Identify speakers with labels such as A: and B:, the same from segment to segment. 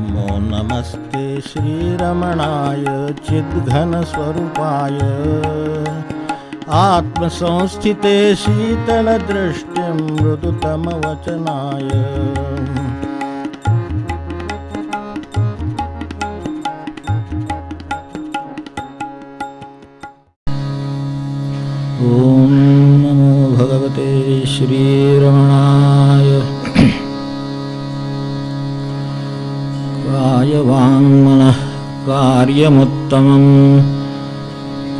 A: नमो नमस्ते श्रीरमणाय चिद्घनस्वरूपाय आत्मसंस्थिते शीतलदृष्टिं मृदुतमवचनाय ॐ नमो भगवते श्रीरमणाय कायवाङ्मनः कार्यमुत्तमं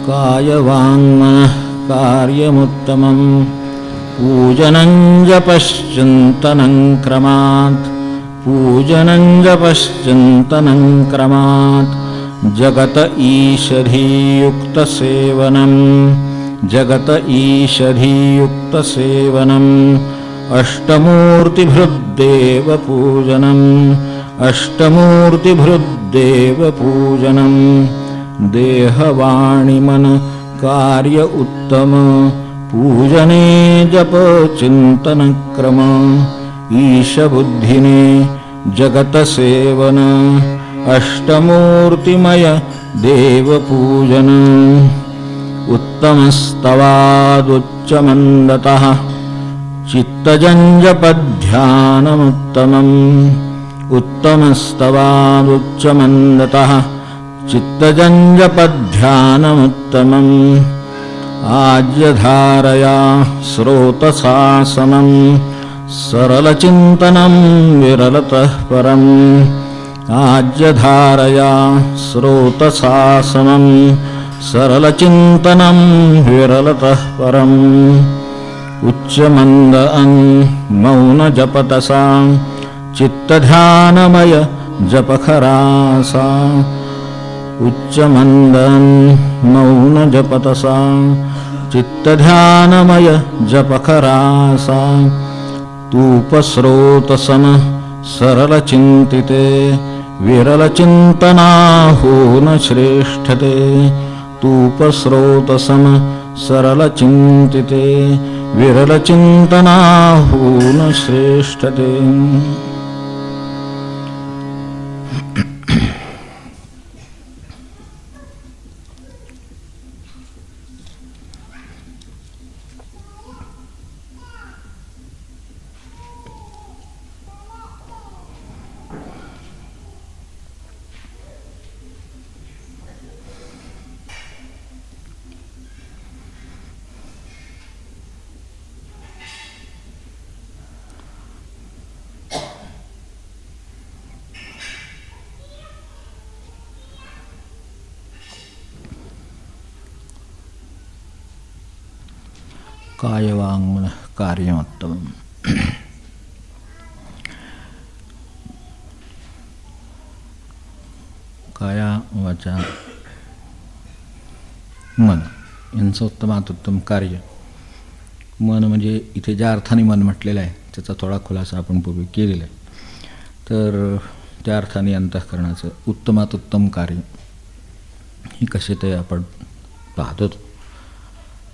A: कायवाङ्मनः कार्यमुत्तमं पूजनं जपश्चिन्तनं क्रमात् पूजनं जपश्चिन्तनं क्रमात् जगत ईशधीयुक्तसेवनं जगत ईशधीयुक्तसेवनम् अष्टमूर्तिभृद्देवपूजनम् अष्टमूर्तिभृद्देवपूजनं देहवाणिमन कार्य उत्तम पूजने जपचिन्तनक्रम ईशबुद्धिने जगतसेवन अष्टमूर्तिमय देवपूजन उत्तमस्तवादुच्चमन्दतः चित्तजञ्जपध्यानमुत्तमम् उत्तमस्तवादुच्चमन्दतः चित्तजञ्जपध्यानमुत्तमम् आज्यधारया स्रोतसा समं सरलचिन्तनं विरलतः परम् आज्यधारया स्रोतसा समं सरलचिन्तनं विरलतः परम् उच्चमन्द मौनजपतसा चित्तध्यानमय जपखरासा उच्चमन्दं मौनजपतसा चित्तध्यानमय जपखरासा तूपस्रोतसम सरलचिन्तिते विरलचिन्तनाहून श्रेष्ठते तूपस्रोतसम सरलचिन्तिते विरलचिन्तनाहून श्रेष्ठते कायवाङ्मनः कार्यमुत्तमम् काया वाचा मन यांचं उत्तमात उत्तम कार्य. मन म्हणजे इथे ज्या अर्थाने मन म्हटलेलं आहे त्याचा थोडा खुलासा आपण पूर्वी केलेला आहे. तर त्या अर्थाने अंतःकरणाचं उत्तमात उत्तम कार्य हे कसे ते आपण पाहतो.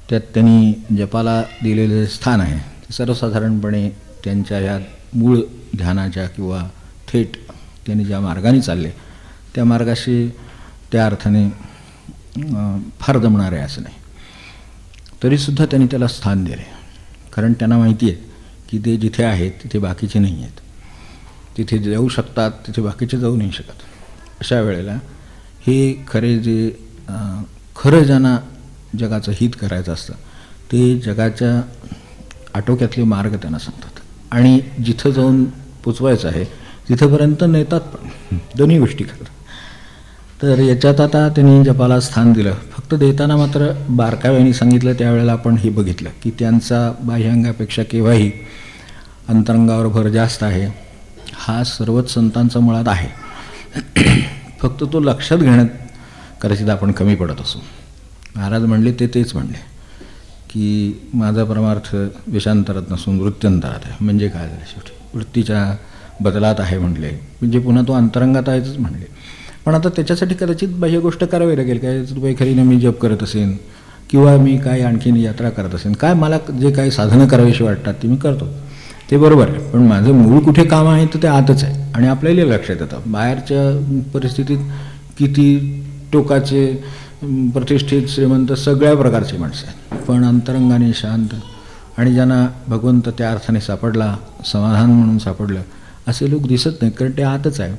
A: त्यात त्यांनी जपाला दिलेले स्थान आहे ते सर्वसाधारणपणे त्यांच्या या मूळ ध्यानाच्या किंवा थेट त्यांनी ज्या मार्गाने चालले त्या मार्गाशी त्या अर्थाने फार जमणार आहे असं नाही. तरीसुद्धा त्यांनी त्याला स्थान दिले, कारण त्यांना माहिती आहे की ते जिथे आहेत तिथे बाकीचे नाही आहेत. तिथे जाऊ शकतात, तिथे बाकीचे जाऊ नाही शकत. अशा वेळेला हे खरे जे खरं ज्यांना जगाचं हित करायचं असतं ते जगाच्या आटोक्यातले मार्ग त्यांना सांगतात आणि जिथं जाऊन पोचवायचं आहे तिथंपर्यंत नेतात पण, दोन्ही गोष्टी करतात. तर याच्यात आता त्यांनी जपाला स्थान दिलं. फक्त देताना मात्र बारकाव्याने सांगितलं. त्यावेळेला आपण हे बघितलं की त्यांचा बाह्यांगापेक्षा केव्हाही अंतरंगावर भर जास्त आहे. हा सर्वच संतांचा मुळात आहे. फक्त तो लक्षात घेण्यात कदाचित आपण कमी पडत असू. महाराज म्हणले तेच म्हणले की माझा परमार्थ विषांतरात नसून वृत्त्यंतरात आहे. म्हणजे काय झालं शेवटी वृत्तीच्या बदलात आहे म्हणले, म्हणजे पुन्हा तो अंतरंगात आहेच म्हणले. पण आता त्याच्यासाठी कदाचित बाह्य गोष्ट करावी लागेल. काय रुपयेखरीनं मी जप करत असेन किंवा मी काय आणखीन यात्रा करत असेन, काय मला जे काही साधनं करावीशी वाटतात ती मी करतो. ते बरोबर आहे, पण माझं मूळ कुठे काम आहे तर ते आतच आहे. आणि आपल्याला लक्षात येतं बाहेरच्या परिस्थितीत किती टोकाचे प्रतिष्ठित श्रीमंत सगळ्या प्रकारची माणसं आहेत, पण अंतरंगाने शांत आणि ज्यांना भगवंत त्या अर्थाने सापडला, समाधान म्हणून सापडलं, असे लोक दिसत नाहीत, कारण ते आतच आहे.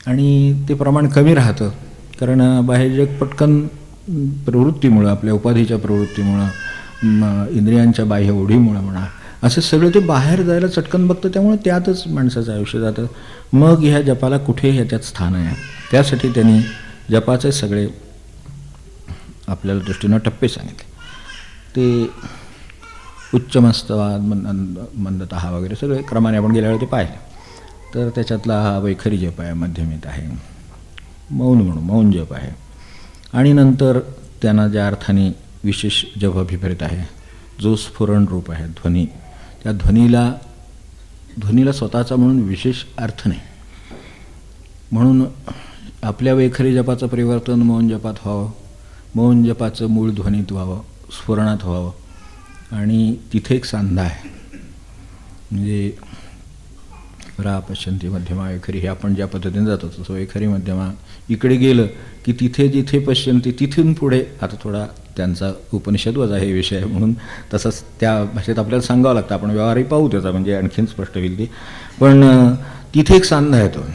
A: आणि ते प्रमाण कमी राहतं, कारण बाहेर जग पटकन प्रवृत्तीमुळं, आपल्या उपाधीच्या प्रवृत्तीमुळं, इंद्रियांच्या बाह्य ओढीमुळं म्हणा, असं सगळं ते बाहेर जायला चटकन बघतं. त्यामुळे त्यातच माणसाचं आयुष्य जातं. मग ह्या जपाला कुठे ह्याच्यात स्थान आहे. त्यासाठी त्यांनी जपाचे सगळे आपल्याला दृष्टीनं टप्पे सांगितले. ते उच्चमस्तवाद, मंदतः वगैरे सगळे क्रमाने आपण गेल्यावेळी ते पाहिले. तर त्याच्यातला हा वैखरी जप आहे, मध्यमित आहे, मौन म्हणून मौन जप आहे. आणि नंतर त्यांना ज्या अर्थाने विशेष जप अभिप्रेत आहे, जो स्फुरण रूप आहे ध्वनी, त्या ध्वनीला स्वतःचा म्हणून विशेष अर्थ नाही. म्हणून आपल्या वैखरी जपाचं परिवर्तन मौन जपात व्हावं, मौन जपाचं मूळ ध्वनीत व्हावं, स्फुरणात व्हावं. आणि तिथे एक सांधा आहे, म्हणजे रा पश्यंती मध्यमा वैखरी, हे आपण ज्या पद्धतीने जातो तसं वैखरी मध्यमा इकडे गेलं की तिथे जिथे पश्यंती तिथून पुढे, आता थोडा त्यांचा उपनिषदवच आहे विषय आहे म्हणून तसंच त्या भाषेत आपल्याला सांगावं लागतं, आपण व्यवहारही पाहू त्याचा, म्हणजे आणखीन स्पष्ट होईल ती. पण तिथे एक सांधा येतो.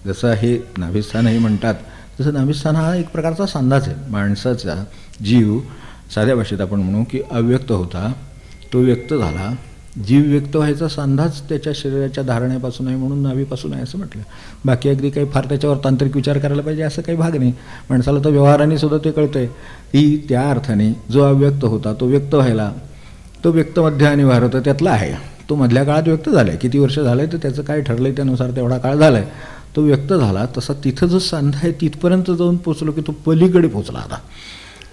A: जसं हे नाभिस्थानही म्हणतात, तसं नाभिस्थान हा एक प्रकारचा सांधाच आहे. माणसाचा जीव साध्या भाषेत आपण म्हणू की अव्यक्त होता, तो व्यक्त झाला. जीव व्यक्त व्हायचा सांधाच त्याच्या शरीराच्या धारण्यापासून आहे, म्हणून नाभीपासून आहे असं म्हटलं. बाकी अगदी काही फार त्याच्यावर तांत्रिक विचार करायला पाहिजे असं काही भाग नाही. माणसाला तर व्यवहाराने सुद्धा ते कळतंय की त्या अर्थाने जो अव्यक्त होता तो व्यक्त व्हायला, तो व्यक्त मध्य आणि भारत त्यातला आहे. तो मधल्या काळात व्यक्त झाला आहे, किती वर्ष झालं आहे तर त्याचं काय ठरलं आहे त्यानुसार तेवढा काळ झाला आहे, तो व्यक्त झाला. तसा तिथं जो सांधा आहे तिथपर्यंत जाऊन पोचलो की तो पलीकडे पोचला.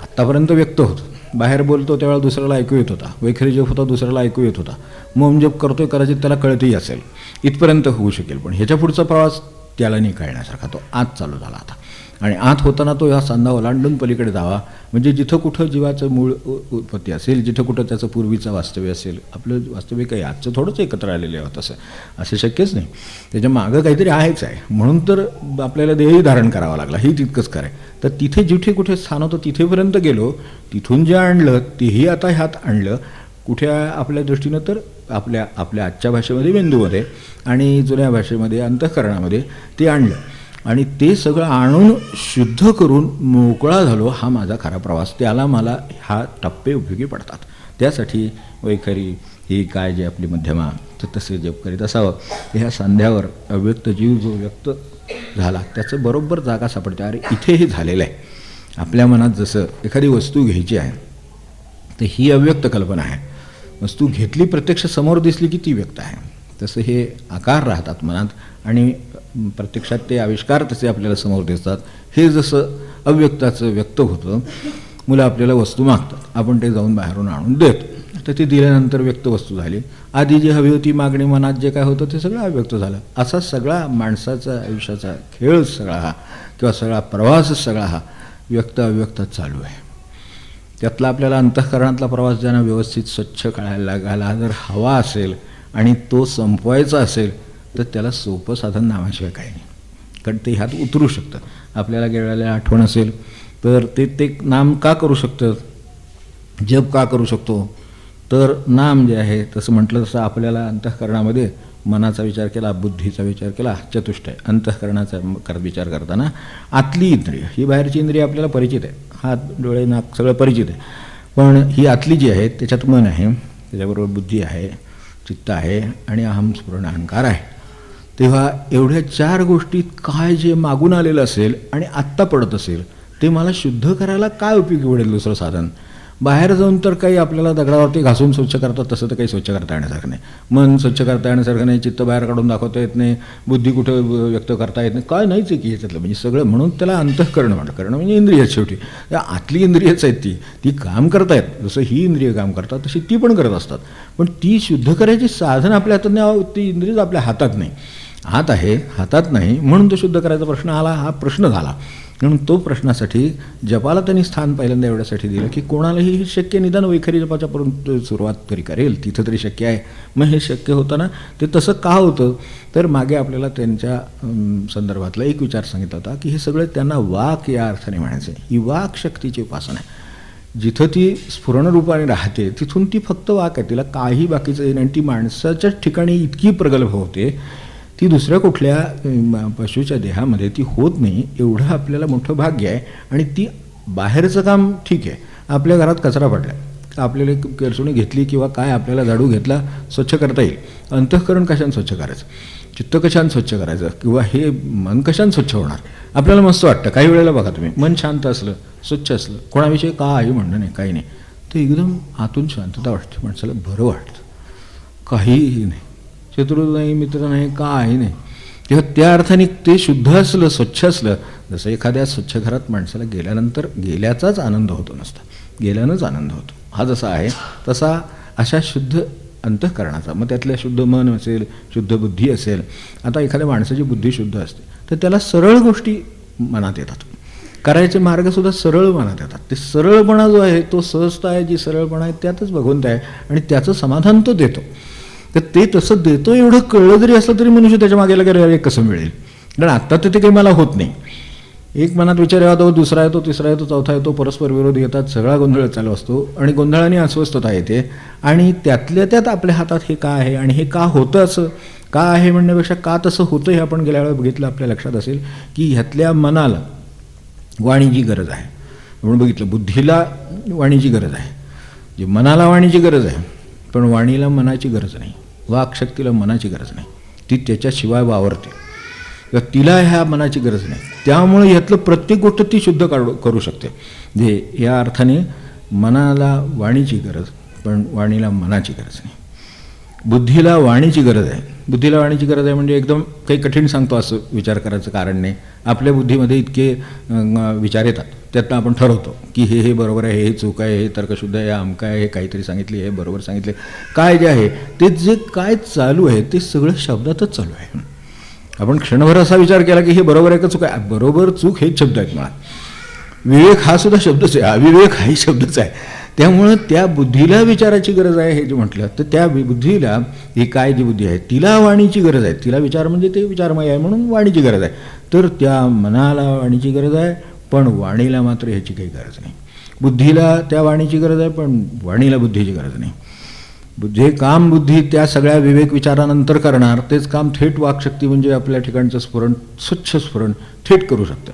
A: आत्तापर्यंत व्यक्त होतो, बाहेर बोलतो त्यावेळेला दुसऱ्याला ऐकू येत होता, वैखरी जप होता दुसऱ्याला ऐकू येत होता, मौन जप करतोय कदाचित त्याला कळतही असेल, इथपर्यंत होऊ शकेल. पण ह्याच्या पुढचा प्रवास त्याला नाही कळण्यासारखा, तो आत चालू झाला आता. आणि आत होताना तो ह्या सांधा ओलांडून पलीकडे जावा, म्हणजे जिथं कुठं जीवाचं मूळ उत्पत्ती असेल, जिथं कुठं त्याचं पूर्वीचं वास्तव्य असेल. आपलं वास्तव्य काही आजचं थोडंच एकत्र आलेलं आहे तसं, असं शक्यच नाही. त्याच्या मागं काहीतरी आहेच आहे, म्हणून तर आपल्याला देहही धारण करावा लागला, ही तितकंच कराय. तर तिथे जिथे कुठे स्थान होतं तिथेपर्यंत गेलो, तिथून जे आणलं तेही आता ह्यात आणलं. कुठे आपल्या दृष्टीनं तर आपल्या आजच्या भाषेमध्ये मेंदूमध्ये आणि जुन्या भाषेमध्ये अंतःकरणामध्ये ते आणलं. आणि ते सगळं आणून शुद्ध करून मोकळा झालो. हा माझा खरा प्रवास, त्याला मला हा टप्पे उपयोगी पडतात. त्यासाठी वैखरी ही काय जे आपली मध्यमा तर तसे जप करीत असावं. ह्या सांध्यावर अव्यक्त जीव जो व्यक्त झाला त्याचं बरोबर जागा सापडते. अरे इथे हे झालेलं आहे. आपल्या मनात जसं एखादी वस्तू घ्यायची आहे तर ही अव्यक्त कल्पना आहे, वस्तू घेतली प्रत्यक्ष समोर दिसली की ती व्यक्त आहे. तसं हे आकार राहतात मनात आणि प्रत्यक्षात ते आविष्कार तसे आपल्याला समोर दिसतात. हे जसं अव्यक्ताचं व्यक्त होतं. मुलं आपल्याला वस्तू मागतात, आपण ते जाऊन बाहेरून आणून देतो, तर ती दिल्यानंतर व्यक्त वस्तू झाली. आधी जी हवी होती मागणी मनात जे काय होतं ते सगळं अव्यक्त झालं. असा सगळा माणसाचा आयुष्याचा खेळ सगळा हा किंवा सगळा प्रवासच सगळा हा व्यक्त अव्यक्तच चालू आहे. त्यातला आपल्याला अंतःकरणातला प्रवास ज्यांना व्यवस्थित स्वच्छ कळायला लागायला जर हवा असेल आणि तो संपवायचा असेल तर त्याला सोपं साधन नावाशिवाय काही नाही. कारण ते ह्यात उतरू शकतं. आपल्याला गेलेल्या आठवण असेल तर ते नाम का करू शकतं, जप का करू शकतो, तर नाम जे आहे तसं म्हटलं तसं आपल्याला अंतःकरणामध्ये मनाचा विचार केला, बुद्धीचा विचार केला, चतुष्टय अंतःकरणाचा विचार करताना आतली इंद्रिय, ही बाहेरची इंद्रिय आपल्याला परिचित आहे, हात डोळे नाक सगळं परिचित आहे. पण ही आतली जी आहे त्याच्यात मन आहे, त्याच्याबरोबर बुद्धी आहे, चित्त आहे आणि अहम स्फुरण अहंकार आहे. तेव्हा एवढ्या चार गोष्टीत काय जे मागून आलेलं असेल आणि आत्ता पडत असेल ते मला शुद्ध करायला काय उपयोगी पडेल दुसरं साधन. बाहेर जाऊन तर काही आपल्याला दगडावरती घासून स्वच्छ करतात तसं तर काही स्वच्छ करता येण्यासारखं नाही. मन स्वच्छ करता येण्यासारखं नाही, चित्त बाहेर काढून दाखवता येत नाही, बुद्धी कुठं व्यक्त करता येत नाही, काय नाहीच आहे की ह्याच्यातलं. म्हणजे सगळं म्हणून त्याला अंतःकरण म्हणतं. करणं म्हणजे इंद्रिय, शेवटी आतली इंद्रियच आहेत, ती काम करतायत. जसं ही इंद्रिय काम करतात तशी ती पण करत असतात. पण ती शुद्ध करायची साधन आपल्या हातात नाही, ती इंद्रियच आपल्या हातात नाही. हात आहे, हातात नाही, म्हणून तो शुद्ध करायचा प्रश्न आला. हा प्रश्न झाला. म्हणून तो प्रश्नासाठी जपाला त्यांनी स्थान पहिल्यांदा एवढ्यासाठी दिलं की कोणालाही हे शक्य, निदान वैखरी जपाच्यापर्यंत सुरुवात तरी करेल, तिथं तरी शक्य आहे. मग हे शक्य होतं ना, ते तसं का होतं, तर मागे आपल्याला त्यांच्या संदर्भातला एक विचार सांगितला होता की हे सगळं त्यांना वाक या अर्थाने म्हणायचं आहे. ही वाक शक्तीची उपासना आहे. जिथं ती स्फुरणरूपाने राहते तिथून ती फक्त वाक आहे, तिला काही बाकीचं येईल. आणि ती माणसाच्याच ठिकाणी इतकी प्रगल्भ होते, ती दुसऱ्या कुठल्या पशूच्या देहामध्ये ती होत नाही. एवढं आपल्याला मोठं भाग्य आहे. आणि ती बाहेरचं काम ठीक आहे, आपल्या घरात कचरा पडला, आपल्याला केरसुणी घेतली किंवा काय आपल्याला झाडू घेतला, स्वच्छ करता येईल. अंतःकरण कशाने स्वच्छ करायचं, चित्त कशाने स्वच्छ करायचं, किंवा हे मन कशाने स्वच्छ होणार, आपल्याला मस्त वाटतं. काही वेळेला बघा तुम्ही, मन शांत असलं, स्वच्छ असलं, कोणाविषयी काही म्हणणं नाही, काही नाही, तर एकदम आतून शांतता वाटते, माणसाला बरं वाटतं, काहीही नाही, शत्रू नाही, मित्र नाही, काही नाही. तेव्हा त्या अर्थाने ते शुद्ध असलं, स्वच्छ असलं. जसं एखाद्या स्वच्छ घरात माणसाला गेल्यानंतर गेल्याचाच आनंद होतो नसता, गेल्यानंच आनंद होतो. हा जसा आहे तसा अशा शुद्ध अंतःकरणाचा, मग त्यातल्या शुद्ध मन असेल, शुद्ध बुद्धी असेल. आता एखाद्या माणसाची बुद्धी शुद्ध असते तर त्याला सरळ गोष्टी मनात येतात, करायचे मार्गसुद्धा सरळ मनात येतात. ते सरळपणा जो आहे, तो सहजता आहे, जी सरळपणा आहे त्यातच भगवंत आहे. आणि त्याचं समाधान तो देतो. तर ते तसं देतो एवढं कळलं जरी असलं तरी मनुष्य त्याच्या मागे गेलं कसं मिळेल. कारण आत्ता तर ते काही मला होत नाही. एक मनात विचार येतो, दुसरा येतो, तिसरा येतो, चौथा येतो, परस्पर विरोध येतात, सगळा गोंधळ चालू असतो. आणि गोंधळाने अस्वस्थता येते. आणि त्यातल्या त्यात आपल्या हातात हे का आहे, आणि हे का होतं, असं का आहे म्हणण्यापेक्षा का तसं होतं हे आपण गेल्या वेळेला बघितलं. आपल्या लक्षात असेल की ह्यातल्या मनाला वाणीची गरज आहे. आपण बघितलं बुद्धीला वाणीची गरज आहे, जे मनाला वाणीची गरज आहे, पण वाणीला मनाची गरज नाही, वाक्शक्तीला मनाची गरज नाही, ती त्याच्याशिवाय वावरते. तिला ह्या मनाची गरज नाही. त्यामुळे ह्यातलं प्रत्येक गोष्ट ती शुद्ध करू शकते. जे या अर्थाने मनाला वाणीची गरज, पण वाणीला मनाची गरज नाही. बुद्धीला वाणीची गरज आहे. बुद्धीला वाणीची गरज आहे म्हणजे एकदम काही कठीण सांगतो असं विचार करायचं कारण नाही. आपल्या बुद्धीमध्ये इतके विचार येतात, त्यातनं आपण ठरवतो की हे बरोबर आहे, हे चूक आहे, हे तर्कशुद्ध आहे, अमका आहे, हे काहीतरी सांगितले, हे बरोबर सांगितले. काय जे आहे ते जे काय चालू आहे ते सगळं शब्दातच चालू आहे. आपण क्षणभर असा विचार केला की हे बरोबर आहे का चूक आहे, बरोबर चूक हेच शब्द आहेत. मला विवेक हा सुद्धा शब्दच आहे, अविवेक हाही शब्दच आहे. त्यामुळं त्या बुद्धीला विचाराची गरज आहे हे जे म्हटलं, तर त्या बुद्धीला ही काय जी बुद्धी आहे तिला वाणीची गरज आहे. तिला विचार म्हणजे ते विचारमय आहे म्हणून वाणीची गरज आहे. तर त्या मनाला वाणीची गरज आहे, पण वाणीला मात्र ह्याची काही गरज नाही. बुद्धीला त्या वाणीची गरज आहे, पण वाणीला बुद्धीची गरज नाही. जे काम बुद्धी त्या सगळ्या विवेक विचारानंतर करणार तेच काम थेट वाकशक्ती म्हणजे आपल्या ठिकाणचं स्फुरण, स्वच्छ स्फुरण थेट करू शकतं.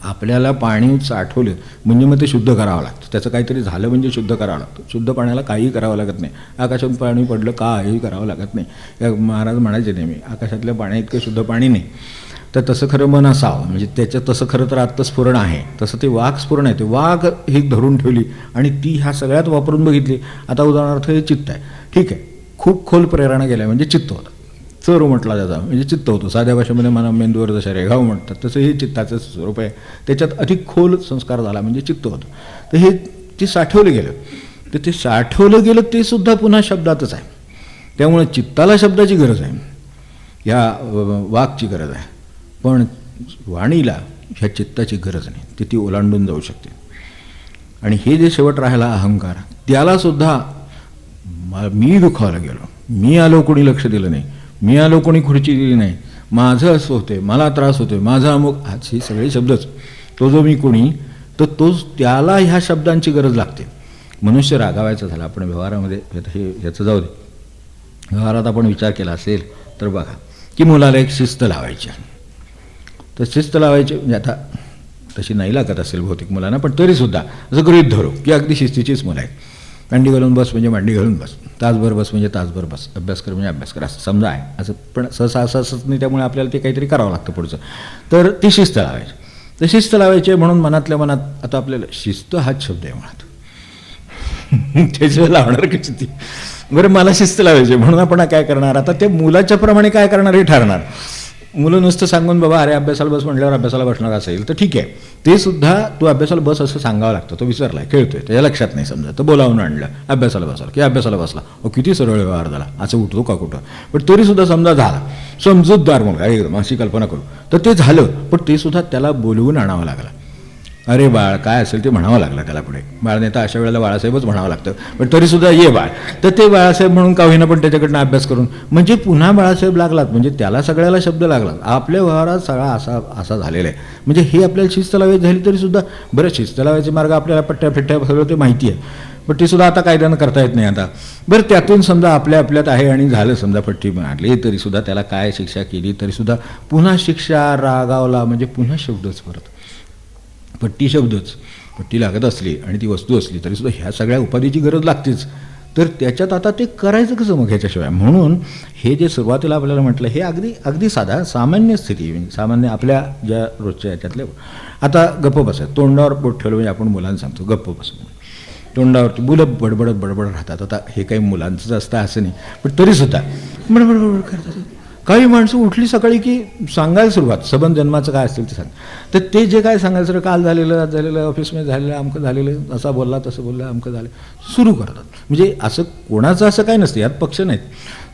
A: आपल्याला पाणी साठवलं म्हणजे मग ते शुद्ध करावं लागतं. त्याचं काहीतरी झालं म्हणजे शुद्ध करावं लागतं. शुद्ध पाण्याला काही करावं लागत नाही. आकाशातून पाणी पडलं काही करावं लागत नाही. महाराज म्हणायचे नेहमी, आकाशातल्या पाण्या इतकं शुद्ध पाणी नाही. तर तसं खरं मन असावं, म्हणजे त्याच्यात तसं खरं तर आत्मस्फुरण आहे, तसं ते वाक स्फुरण आहे. ते वाक ही धरून ठेवली आणि ती ह्या सगळ्यात वापरून बघितली. आता उदाहरणार्थ हे चित्त आहे, ठीक आहे, खूप खोल प्रेरणा गेल्या म्हणजे चित्त होतं. चरू म्हटला जाता म्हणजे चित्त होतं. साध्या भाषेमध्ये मला मेंदूवर जशा रेघाव म्हणतात तसं हे चित्ताचं स्वरूप आहे. त्याच्यात अधिक खोल संस्कार झाला म्हणजे चित्त होतं. तर हे ते साठवलं गेलं, तर ते साठवलं गेलं ते सुद्धा पुन्हा शब्दातच आहे. त्यामुळे चित्ताला शब्दाची गरज आहे, या वाकची गरज आहे, पण वाणीला ह्या चित्ताची गरज नाही. ती ओलांडून जाऊ शकते. आणि हे जे शेवट राहिला अहंकार, त्यालासुद्धा मी दुखावला गेलो, मी आलो कोणी लक्ष दिलं नाही, मी आलो कोणी खुर्ची दिली नाही, माझं असं होते, मला त्रास होतोय, माझा अमुक, आज ही सगळे शब्दच. तो जो मी कोणी, तर तोच त्याला ह्या शब्दांची गरज लागते. मनुष्य रागावायचा झाला. आपण व्यवहारामध्ये हे याचं जाऊ दे, व्यवहारात आपण विचार केला असेल तर बघा की मुलाला एक शिस्त लावायची. तर शिस्त लावायची म्हणजे आता तशी नाही लागत असेल बहुतेक मुलांना, पण तरीसुद्धा असं गृहीत धरू की अगदी शिस्तीचीच मुलं आहेत. मांडी घालून बस म्हणजे मांडी घालून बस, तासभर बस म्हणजे तासभर बस, अभ्यास कर म्हणजे अभ्यास कर, असं समजा आहे. असं पण सहसा असंच नाही. त्यामुळे आपल्याला ते काहीतरी करावं लागतं पुढचं. तर ती शिस्त लावायची. तर शिस्त लावायची म्हणून मनातल्या मनात आता आपल्याला शिस्त हाच शब्द आहे मुळात, त्याच्यावर लावणार कशी ती. बरं, मला शिस्त लावायची म्हणून आपण काय करणार, आता त्या मुलाच्या प्रमाणे काय करणार हे ठरणार. मुलं नुसतं सांगून बाबा अरे अभ्यासाला बस म्हटल्यावर अभ्यासाला बसणार असेल तर ठीक आहे, ते सुद्धा तू अभ्यासाला बस असं सांगावं लागतं. तो विसरलाय, खेळतोय, त्याच्या लक्षात नाही समजा, तर बोलावून आणलं अभ्यासाला बसाल की अभ्यासाला बसला, किती सरळ व्यवहार झाला, असं उठतो का कुठं, पण तरी सुद्धा समजा झाला, समजूतदार मुलगा एकदम अशी कल्पना करू, तर ते झालं, पण ते सुद्धा त्याला बोलवून आणावं लागलं. अरे बाळ काय असेल ते म्हणावं लागलं त्याला पुढे. बाळ नाही तर अशा वेळेला बाळासाहेबच म्हणावं लागतं, पण तरीसुद्धा ये बाळ, तर ते बाळासाहेब म्हणून का होईना पण त्याच्याकडनं अभ्यास करून म्हणजे पुन्हा बाळासाहेब लागलात, म्हणजे त्याला सगळ्याला शब्द लागला. आपल्या व्यवहारात सगळा असा झालेला आहे. म्हणजे हे आपल्याला शिस्त लावायची झाली तरीसुद्धा बरं, शिस्त लावायचे मार्ग आपल्याला पट्ट्या फिट्ट्या सगळं ते माहिती आहे, पण ते सुद्धा आता कायद्यानं करता येत नाही. आता बरं त्यातून समजा आपल्यात आहे आणि झालं समजा पट्टी मारली तरीसुद्धा त्याला काय शिक्षा केली तरीसुद्धा पुन्हा शिक्षा रागावला, म्हणजे पुन्हा शब्दच परत पट्टी शब्दच. पट्टी लागत असली आणि ती वस्तू असली तरीसुद्धा ह्या सगळ्या उपाधीची गरज लागतेच. तर त्याच्यात आता ते करायचं कसं मग ह्याच्याशिवाय. म्हणून हे जे सुरुवातीला आपल्याला म्हटलं हे अगदी साधा सामान्य स्थिती, म्हणजे सामान्य आपल्या ज्या रोजच्या याच्यातले. आता गप्प बसायचं, तोंडावर बोट ठेवलं, म्हणजे आपण मुलांना सांगतो गप्प बस, तोंडावरती मुलं बडबडत राहतात. आता हे काही मुलांचंच असतं असं नाही, पण तरीसुद्धा बडबड करतात. काही माणसं उठली सकाळी की सांगायला सुरुवात, सबंध जन्माचं काय असेल ते सांग, तर ते जे काय सांगायचं काल झालेलं, आज झालेलं, ऑफिसमध्ये झालेलं, अमकं झालेलं, असा बोलला तसं बोलला, अमकं झालं सुरू करतात. म्हणजे असं कोणाचं असं काय नसते, यात पक्ष नाहीत,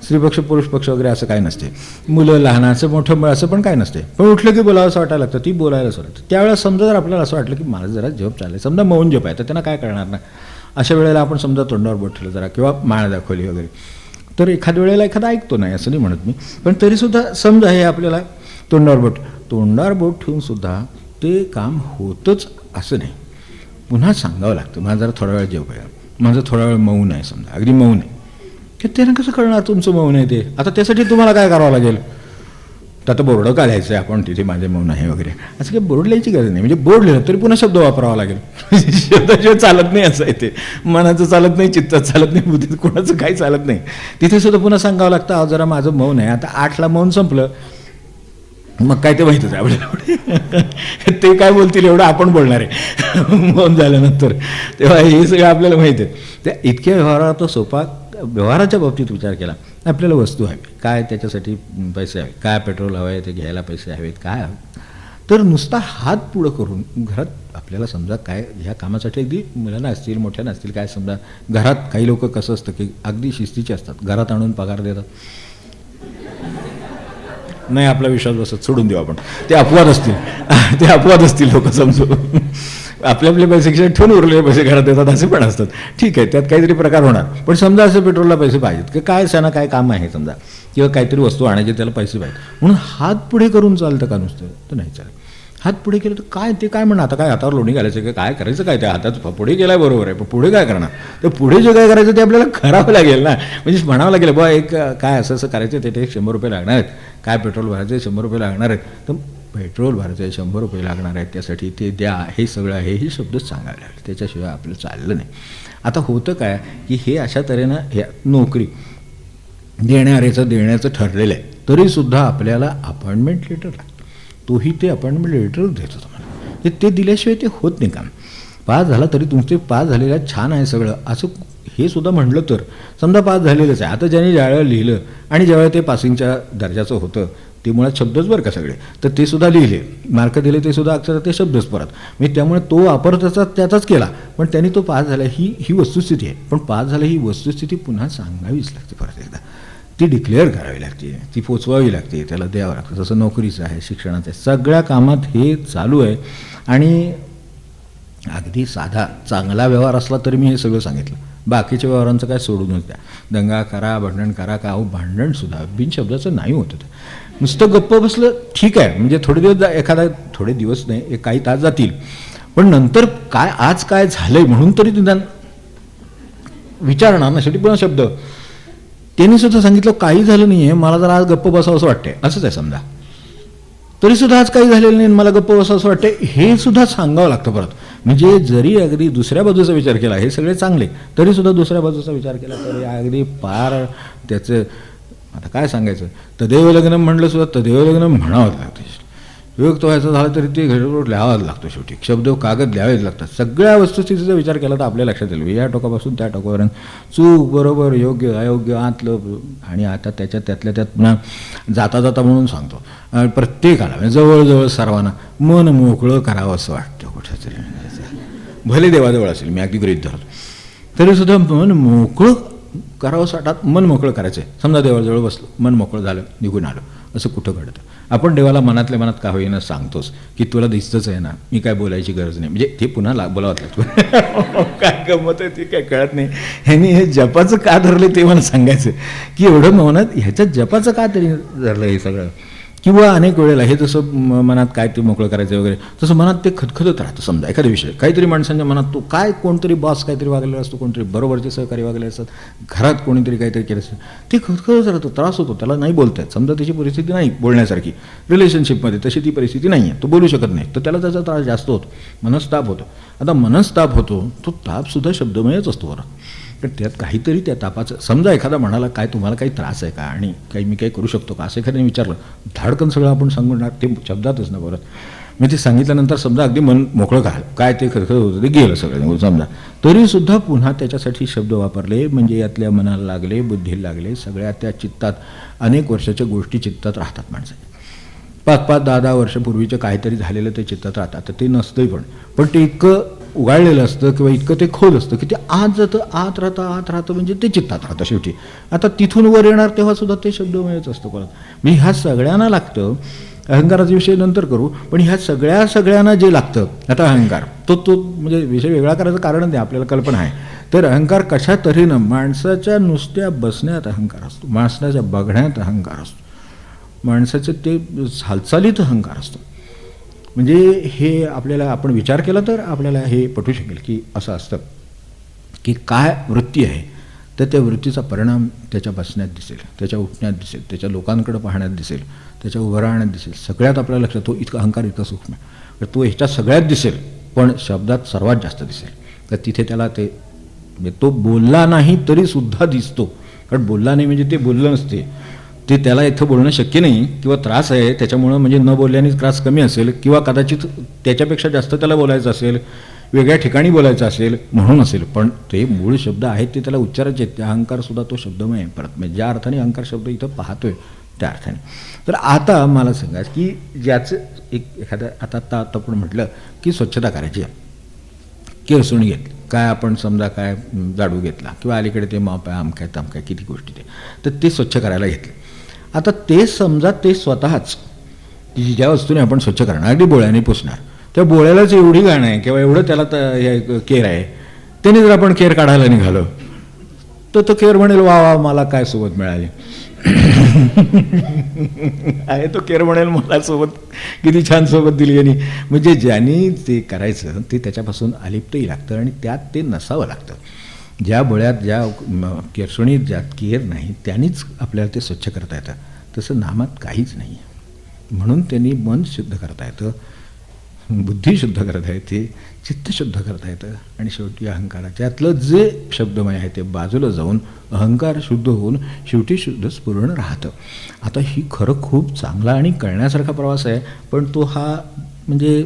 A: स्त्रीपक्ष पुरुष पक्ष वगैरे असं काय नसते, मुलं लहानाचं मोठं असं पण काय नसते, पण उठलं की बोलावं असं वाटायला लागतं, ती बोलायला असं वाटतं. त्यावेळेला समजा जर आपल्याला असं वाटलं की मला जरा जप चाललं, समजा मौन जप आहे, तर त्यांना काय करणार ना, अशा वेळेला आपण समजा तोंडावर बोट ठेवलं जरा किंवा माळ दाखवली वगैरे, तर एखाद्या वेळेला एखादा ऐकतो नाही असं नाही म्हणत मी, पण तरीसुद्धा समजा हे आपल्याला तोंडावर बोट ठेवून सुद्धा ते काम होतंच असं नाही, पुन्हा सांगावं लागतं. माझा जरा थोडा वेळ जेव आहे, माझं थोडा वेळ मौन आहे, समजा अगदी मौन आहे, की त्यांना कसं कळणार तुमचं मौन आहे ते. आता त्यासाठी तुम्हाला काय करावं लागेल, तर आता बोर्ड का लिहायचं आहे आपण तिथे माझे मौन आहे वगैरे, असं काही बोर्ड लिहायची गरज नाही. म्हणजे बोर्ड लिहिलं तरी पुन्हा शब्द वापरावा लागेल, शब्दाशिवाय चालत नाही असं आहे ते. मनाचं चालत नाही, चित्तात चालत नाही, बुद्धीत कोणाचं काही चालत नाही. तिथे सुद्धा पुन्हा सांगावं लागतं अहो जरा माझं मौन आहे. आता 8ला मौन संपलं, मग काय ते माहीतच आहे आपल्याला, ते काय बोलतील एवढं आपण बोलणार आहे मौन झाल्यानंतर. तेव्हा हे सगळं आपल्याला माहिती आहे. त्या इतक्या व्यवहारात सोपा, व्यवहाराच्या बाबतीत विचार केला, आपल्याला वस्तू हवी, काय त्याच्यासाठी पैसे हवे, काय पेट्रोल हवं आहे ते घ्यायला पैसे हवेत, काय हवं, तर नुसता हात पुढं करून घरात आपल्याला समजा काय ह्या कामासाठी अगदी मुलांना असतील मोठ्या नसतील काय, समजा घरात काही लोक कसं असतं की अगदी शिस्तीचे असतात, घरात आणून पगार देतात, नाही आपला विश्वास बसत सोडून देऊ आपण, ते अपवाद असतील लोक समजू, आपले पैसे ठेवून उरलेले पैसे घरात देतात असे पण असतात. ठीक आहे, त्यात काहीतरी प्रकार होणार, पण समजा असं पेट्रोलला पैसे पाहिजेत की काय सणा काय काम आहे समजा, किंवा काहीतरी वस्तू आणायची त्याला पैसे पाहिजेत, म्हणून हात पुढे करून चालतं का नुसतं, तर नाही चालेल. हात पुढे केलं तर काय ते काय म्हणणं, आता काय हातावर लोणी घालायचं की काय करायचं, काय त्या हातात पुढे गेलाय बरोबर आहे, पण पुढे काय करणार, तर पुढे जे काय करायचं ते आपल्याला करावं लागेल ना. म्हणजे म्हणावं लागेल बा एक काय असं करायचं ते 100 रुपये लागणार आहेत, काय पेट्रोल भरायचे 100 रुपये लागणार आहेत, तर पेट्रोल भरायचे 100 रुपये लागणार आहेत, त्यासाठी ते द्या, हे सगळं हेही शब्दच सांगावे लागले, त्याच्याशिवाय आपलं चाललं नाही. आता होतं काय की हे अशा तऱ्हेनं ह्या नोकरी देण्याचं ठरलेलं आहे, तरीसुद्धा आपल्याला अपॉइंटमेंट लेटर लागतं, तोही ते अपॉइंटमेंट लेटरच देतो तुम्हाला, ते दिल्याशिवाय ते होत नाही काम. पास झाला तरी तुमचे पास झालेलं छान आहे सगळं असं हे सुद्धा म्हटलं तर समजा पास झालेलंच आहे. आता ज्याने ज्यावेळेला लिहिलं आणि ज्यावेळेला ते पासिंगच्या दर्जाचं होतं ते मुळात शब्दच बरं का सगळे, तर ते सुद्धा लिहिले, मार्क दिले ते सुद्धा अक्षर ते शब्दच परत, म्हणजे त्यामुळे तो वापर त्याचाच केला, पण त्यांनी तो पास झाला ही वस्तुस्थिती आहे. पण पास झाला ही वस्तुस्थिती पुन्हा सांगावीच लागते परत एकदा, ती डिक्लेअर करावी लागते, ती पोचवावी लागते, त्याला द्यावं लागतं. जसं नोकरीचं आहे, शिक्षणाचं आहे, सगळ्या कामात हे चालू आहे. आणि अगदी साधा चांगला व्यवहार असला तरी मी हे सगळं सांगितलं, बाकीच्या व्यवहारांचं काय सोडूनच द्या, दंगा करा भांडण करा का, अहो भांडणसुद्धा बिनशब्दाचं नाही होत होतं, नुसतं गप्प बसलं ठीक आहे, म्हणजे थोडे दिवस नाही काही तास जातील, पण नंतर काय आज काय झालंय म्हणून तरी निदान विचारणार ना. शेवटी पुन्हा शब्द त्यांनी सुद्धा सांगितलं काही झालं नाही आहे, मला जरा आज गप्प बसावं असं वाटतंय, असंच आहे समजा, तरीसुद्धा आज काही झालेलं नाही, मला गप्प बसावं असं वाटतंय, हे सुद्धा सांगावं लागतं परत. म्हणजे जरी अगदी दुसऱ्या बाजूचा विचार केला, हे सगळे चांगले, तरीसुद्धा दुसऱ्या बाजूचा विचार केला तरी अगदी पार त्याचं आता काय सांगायचं, तदेव लग्न म्हणलं सुद्धा तदेव लग्न म्हणावं लागतं. विभक्त व्हायचं झालं तरी ते घडवून लिहावाच लागतो. शेवटी शब्द कागद लिहावेच लागतात. सगळ्या वस्तुस्थितीचा विचार केला तर आपल्या लक्षात येईल या टोकापासून त्या टोकापर्यंत चूक बरोबर योग्य अयोग्य आतलं. आणि आता त्यातल्या त्यात पुन्हा जाता जाता म्हणून सांगतो प्रत्येकाला म्हणजे जवळजवळ सर्वांना मन मोकळं करावं असं वाटतं कुठेतरी. भले देवाजवळ असेल मी अगदी गृहीत धरतो तरीसुद्धा मन मोकळं करावं असं वाटत. मन मोकळं करायचं आहे. समजा देवाजवळ बसलो मन मोकळं झालं निघून आलो असं कुठं घडतं. आपण देवाला मनातल्या मनात का होईना सांगतोच की तुला दिसतंच आहे ना मी काय बोलायची गरज नाही. म्हणजे ते पुन्हा बोलावं काय गमत आहे ती काय कळत नाही. ह्यांनी हे जपाचं का धरलं ते मला सांगायचं की एवढं मनात ह्याच्यात जपाचं का तरी धरलं हे सगळं. किंवा अनेक वेळेला हे जसं मनात काय ते मोकळं करायचं वगैरे तसं मनात ते खतखतत राहतं. समजा एखादा विषय काहीतरी माणसांच्या मनात तो काय कोणतरी बॉस काहीतरी वागलेला असतो कोणतरी बरोबरचे सहकारी वागलेले असतात घरात कोणीतरी काहीतरी केलं असतं ते खतखतच राहतं त्रास होतो त्याला नाही बोलता येत. समजा त्याची परिस्थिती नाही बोलण्यासारखी रिलेशनशिपमध्ये तशी ती परिस्थिती नाही आहे तो बोलू शकत नाही तर त्याला त्याचा त्रास जास्त होतो मनस्ताप होतो. आता मनस्ताप होतो तो तापसुद्धा शब्दमयच असतो बरं. पण त्यात काहीतरी त्या तापाचं समजा एखादा म्हणाला काय तुम्हाला काही त्रास आहे का आणि काही मी काही करू शकतो का असं एखाद्याने विचारलं धाडकन सगळं आपण सांगून ते शब्दातच ना बरं. मी ते सांगितल्यानंतर समजा अगदी मन मोकळं काय ते खरखर होतं ते गेलं सगळं समजा तरीसुद्धा पुन्हा त्याच्यासाठी शब्द वापरले म्हणजे यातल्या मनाला लागले बुद्धीला लागले सगळ्या त्या चित्तात अनेक वर्षाच्या गोष्टी चित्तात राहतात माणसाच्या. 5-5, 10-10 वर्षापूर्वीचं काहीतरी झालेलं ते चित्तात राहतात. तर ते नसतंही पण ते इतकं उगाळलेलं असतं किंवा इतकं ते खोल असतं की ते आत जातं आत राहतं म्हणजे ते चित्तात राहतं शेवटी. आता तिथून वर येणार तेव्हा सुद्धा ते शब्दमयच असतं परत. म्हणजे ह्या सगळ्यांना लागतं. अहंकाराचा विषय नंतर करू पण ह्या सगळ्यांना जे लागतं आता अहंकार तो म्हणजे विषय वेगळा करायचं कारण नाही आपल्याला कल्पना आहे. तर अहंकार कशा तऱ्हेनं माणसाच्या नुसत्या बसण्यात अहंकार असतो माणसाच्या बघण्यात अहंकार असतो माणसाचं ते हालचालीत अहंकार असतो. म्हणजे हे आपल्याला आपण विचार केला तर आपल्याला हे पटू शकेल की असं असतं की काय वृत्ती आहे तर त्या वृत्तीचा परिणाम त्याच्या बसण्यात दिसेल त्याच्या उठण्यात दिसेल त्याच्या लोकांकडे पाहण्यात दिसेल त्याच्या उभं राहण्यात दिसेल. सगळ्यात आपल्याला लक्षात तो इतका अहंकार इतका सूक्ष्म आहे तो ह्याच्या सगळ्यात दिसेल पण शब्दात सर्वात जास्त दिसेल. तर तिथे त्याला ते तो बोलला नाही तरीसुद्धा दिसतो कारण बोलला नाही म्हणजे ते बोललं नसते ते त्याला इथं बोलणं शक्य नाही किंवा त्रास आहे त्याच्यामुळं म्हणजे न बोलल्याने त्रास कमी असेल किंवा कदाचित त्याच्यापेक्षा जास्त त्याला बोलायचं असेल वेगळ्या ठिकाणी बोलायचं असेल म्हणून असेल पण ते मूळ शब्द आहेत ते त्याला उच्चारायचे आहेत. त्या अहंकारसुद्धा तो शब्दमय आहे परत म्हणजे ज्या अर्थाने अहंकार शब्द इथं पाहतोय त्या अर्थाने. तर आता मला सांगा की ज्याचं एखाद्या आता आपण म्हटलं की स्वच्छता करायची आहे केरसून घेतली काय आपण समजा काय जाडू घेतला किंवा अलीकडे ते माप आहे आमकाय तामकाय किती गोष्टी ते तर ते स्वच्छ करायला घेतले. आता ते समजा ते स्वतःच ज्या वस्तूने आपण स्वच्छ करणार अगदी बोळ्याने पुसणार त्या बोळ्यालाच एवढी घाण आहे किंवा एवढं त्याला केर आहे त्याने जर आपण केर काढायला निघालो तर तो केर म्हणेल वा वा मला काय सोबत मिळाली आहे तो केर म्हणेल मला सोबत किती छान सोबत दिली यांनी. म्हणजे ज्यांनी ते करायचं ते त्याच्यापासून अलिप्तही लागतं आणि त्यात ते नसावं लागतं. ज्या बळ्यात ज्या केरसुणीत ज्यात केर नाही त्यांनीच आपल्याला ते स्वच्छ करता येतं तसं नामात काहीच नाही आहे. म्हणून त्यांनी मन शुद्ध करता येतं बुद्धी शुद्ध करता येते चित्त शुद्ध करता येतं आणि शेवटी अहंकाराच्यातलं जे शब्दमय आहे ते बाजूला जाऊन अहंकार शुद्ध होऊन शेवटी शुद्ध स्फुरण राहतं. आता ही खरं खूप चांगला आणि कळण्यासारखा प्रवास आहे पण तो हा म्हणजे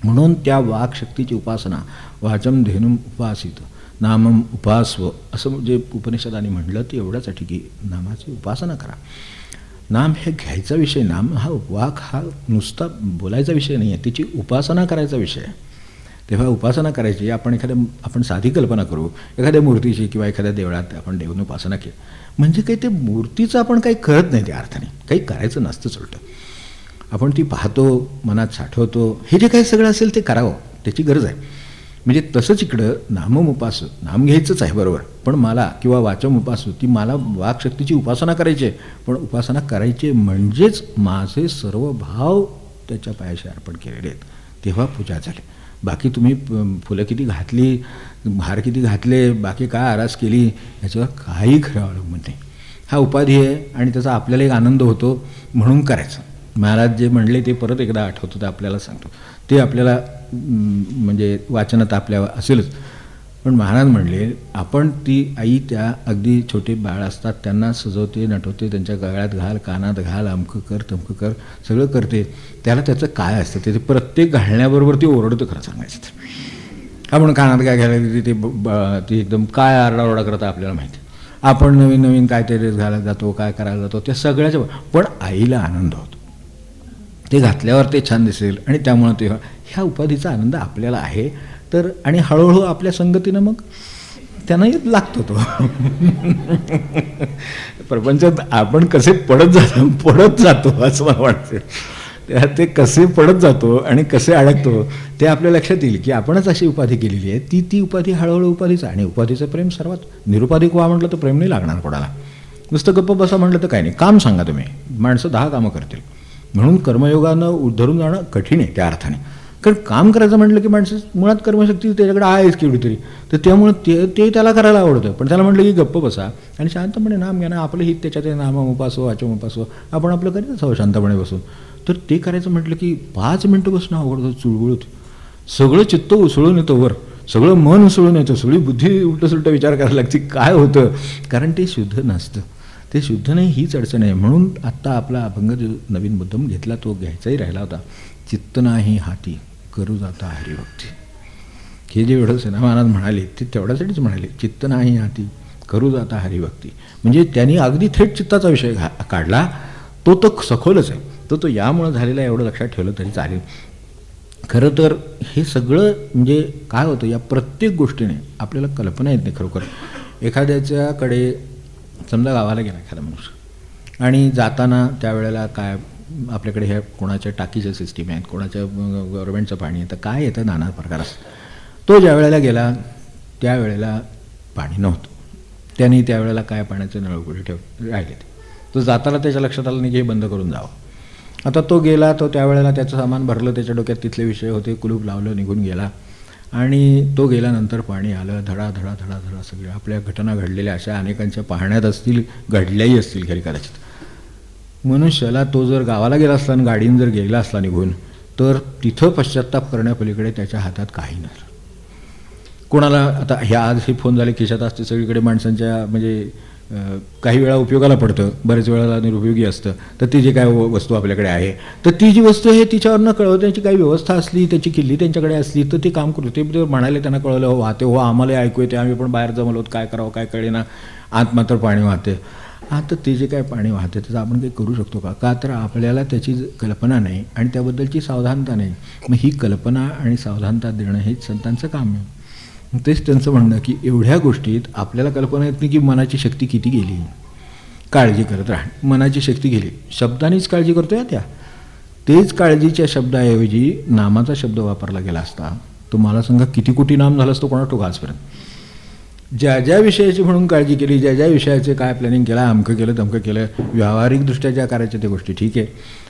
A: म्हणून त्या वाक्शक्तीची उपासना वाचम धेनुम उपासित नामम उपास्व असं जे उपनिषदांनी म्हटलं ते एवढ्यासाठी की नामाची उपासना करा. नाम हे घ्यायचा विषय नाम हा वाक हा नुसता बोलायचा विषय नाही आहे त्याची उपासना करायचा विषय आहे. तेव्हा उपासना करायची आपण साधी कल्पना करू एखाद्या मूर्तीची किंवा एखाद्या देवळात आपण देऊन उपासना केली म्हणजे काही ते मूर्तीचं आपण काही करत नाही त्या अर्थाने काही करायचं नसतंच उलटं आपण ती पाहतो मनात साठवतो हे जे काही सगळं असेल ते करावं त्याची गरज आहे. म्हणजे तसंच इकडं नामम उपास नाम घ्यायचंच आहे बरोबर पण मला किंवा वाचम उपासू ती मला वाक्शक्तीची उपासना करायची आहे पण उपासना करायची म्हणजेच माझे सर्व भाव त्याच्या पायाशी अर्पण केलेले आहेत तेव्हा पूजा झाली. बाकी तुम्ही फुलं किती घातली हार किती घातले बाकी काय आरास केली याच्यावर काही खरं अवलंबून नाही. हा उपाधी आहे आणि त्याचा आपल्याला एक आनंद होतो म्हणून करायचं. महाराज जे म्हणले ते परत एकदा आठवतो ते आपल्याला सांगतो ते आपल्याला म्हणजे वाचनात आपल्या असेलच पण महाराज म्हणले आपण ती आई त्या अगदी छोटे बाळ असतात त्यांना सजवते नटवते, त्यांच्या गळ्यात घाल, कानात घाल, अमकं कर तमकं कर सगळं करते, त्याला त्याचं काय असतं ते प्रत्येक घालण्याबरोबर ती ओरडतं. खरं सांगायचं आपण कानात काय घालायला ती एकदम काय आरडाओरडा करता आपल्याला माहिती. आपण नवीन नवीन काय ते ड्रेस घालायला जातो, काय करायला जातो, त्या सगळ्याच्या पण आईला आनंद होतो ते घातल्यावर ते छान दिसेल आणि त्यामुळं ते ह्या उपाधीचा आनंद आपल्याला आहे. तर आणि हळूहळू आपल्या संगतीनं मग त्यांनाही लागतो तो. प्रपंचात आपण कसे पडत जातो असं मला वाटतं. ते कसे पडत जातो आणि कसे अडकतो ते आपल्या लक्षात येईल की आपणच अशी उपाधी केलेली आहे. ती उपाधी हळूहळू उपाधीचं आणि उपाधीचं प्रेम सर्वात निरुपाधिक व्हा म्हटलं तर प्रेम नाही लागणार कोणाला. नुसतं गप्प बसा म्हटलं तर काही नाही. काम सांगा तुम्ही, माणसं 10 कामं करतील. म्हणून कर्मयोगानं उद्धरून जाणं कठीण आहे त्या अर्थाने. कारण काम करायचं म्हटलं की माणसं मुळात कर्मशक्ती त्याच्याकडे आहेच केवढी तरी, तर त्यामुळं ते त्याला करायला आवडतं. पण त्याला म्हटलं की गप्प बसा आणि शांतपणे नाम घ्या ना, आपलं हित त्याच्यात नाम उपासो वाचो उपासो आपण आपलं करीतच हवं शांतपणे बसून. तर ते करायचं म्हटलं की 5 मिनटं बसणं अवघड चुळबुळत, सगळं चित्त उसळून येतं वर, सगळं मन उसळून येतं, सगळी बुद्धी उलटं विचार करायला लागते काय होतं, कारण ते शुद्ध नसतं. ते शुद्ध नाही हीच अडचण आहे. म्हणून आत्ता आपला अभंग जो नवीन मुद्दाम घेतला तो घ्यायचाही राहिला होता. चित्त नाही हाती करू जाता हरिभक्ती. हे जे एवढंच आहे ना महाराज म्हणाले ते तेवढ्यासाठीच म्हणाले, चित्त नाही हाती करू जाता हरिभक्ती. म्हणजे त्यांनी अगदी थेट चित्ताचा विषय काढला. तो सखोलच आहे. तो यामुळं झालेला एवढं लक्षात ठेवलं तरी चालेल. खरं तर हे सगळं म्हणजे काय होतं, या प्रत्येक गोष्टीने आपल्याला कल्पना येत नाही खरोखर. एखाद्याच्याकडे समजा गावाला गेला एखादा मनुष्य आणि जाताना त्यावेळेला काय आपल्याकडे ह्या कोणाच्या टाकीच्या सिस्टीम आहेत, कोणाच्या गव्हर्नमेंटचं पाणी येतं, काय येतं नाना प्रकार असतं. तो ज्या वेळेला गेला त्यावेळेला पाणी नव्हतं. त्याने त्यावेळेला काय पाण्याचे नळ उघडे राहिले ते. तो जाताना त्याच्या लक्षात आलं नाही की हे बंद करून जावं. आता तो गेला, तो त्यावेळेला त्याचं सामान भरलं, त्याच्या डोक्यात तिथले विषय होते, कुलूप लावलं, निघून गेला. आणि तो गेल्यानंतर पाणी आलं, धडा सगळ्या आपल्या घटना घडलेल्या अशा अनेकांच्या पाहण्यात असतील, घडल्याही असतील घरी कदाचित. मनुष्याला तो जर गावाला गेला असला आणि गाडीनं जर गेला असला निघून, तर तिथं पश्चात्ताप करण्यापलीकडे त्याच्या हातात काही नसलं. कोणाला आता ह्या आज हे फोन झाले खिशात असते सगळीकडे माणसांच्या, म्हणजे काही वेळा उपयोगाला पडतं, बरेच वेळेला निरुपयोगी असतं. तर ती जी काय वस्तू आपल्याकडे आहे, तर ती जी वस्तू आहे तिच्यावर न कळवण्याची काही व्यवस्था असली, त्याची किल्ली त्यांच्याकडे असली तर ते काम करू. ते म्हणाले त्यांना कळवलं हो वाहते, हो आम्हाला ऐकू येते, आम्ही पण बाहेर जमलो होत, काय करावं काय कळेना, आत मात्र पाणी वाहते. आता ते जे काय पाणी वाहते त्याचं आपण काही करू शकतो का? तर आपल्याला त्याची कल्पना नाही आणि त्याबद्दलची सावधानता नाही. मग ही कल्पना आणि सावधानता देणं हेच संतांचं काम आहे. तेच त्यांचं म्हणणं की एवढ्या गोष्टीत आपल्याला कल्पना येत नाही की मनाची शक्ती किती गेली. काळजी करत राहणं, मनाची शक्ती गेली, शब्दानेच काळजी करतोय त्या. तेच काळजीच्या शब्दाऐवजी नामाचा शब्द वापरला गेला असता तो मला सांगा किती कोटी नाम झालं असतं कोणा ठोका आजपर्यंत. ज्या विषयाची म्हणून काळजी केली, ज्या विषयाचे काय प्लॅनिंग केला, अमकं केलं तमकं केलं, व्यावहारिकदृष्ट्या ज्या करायच्या त्या गोष्टी ठीक आहे,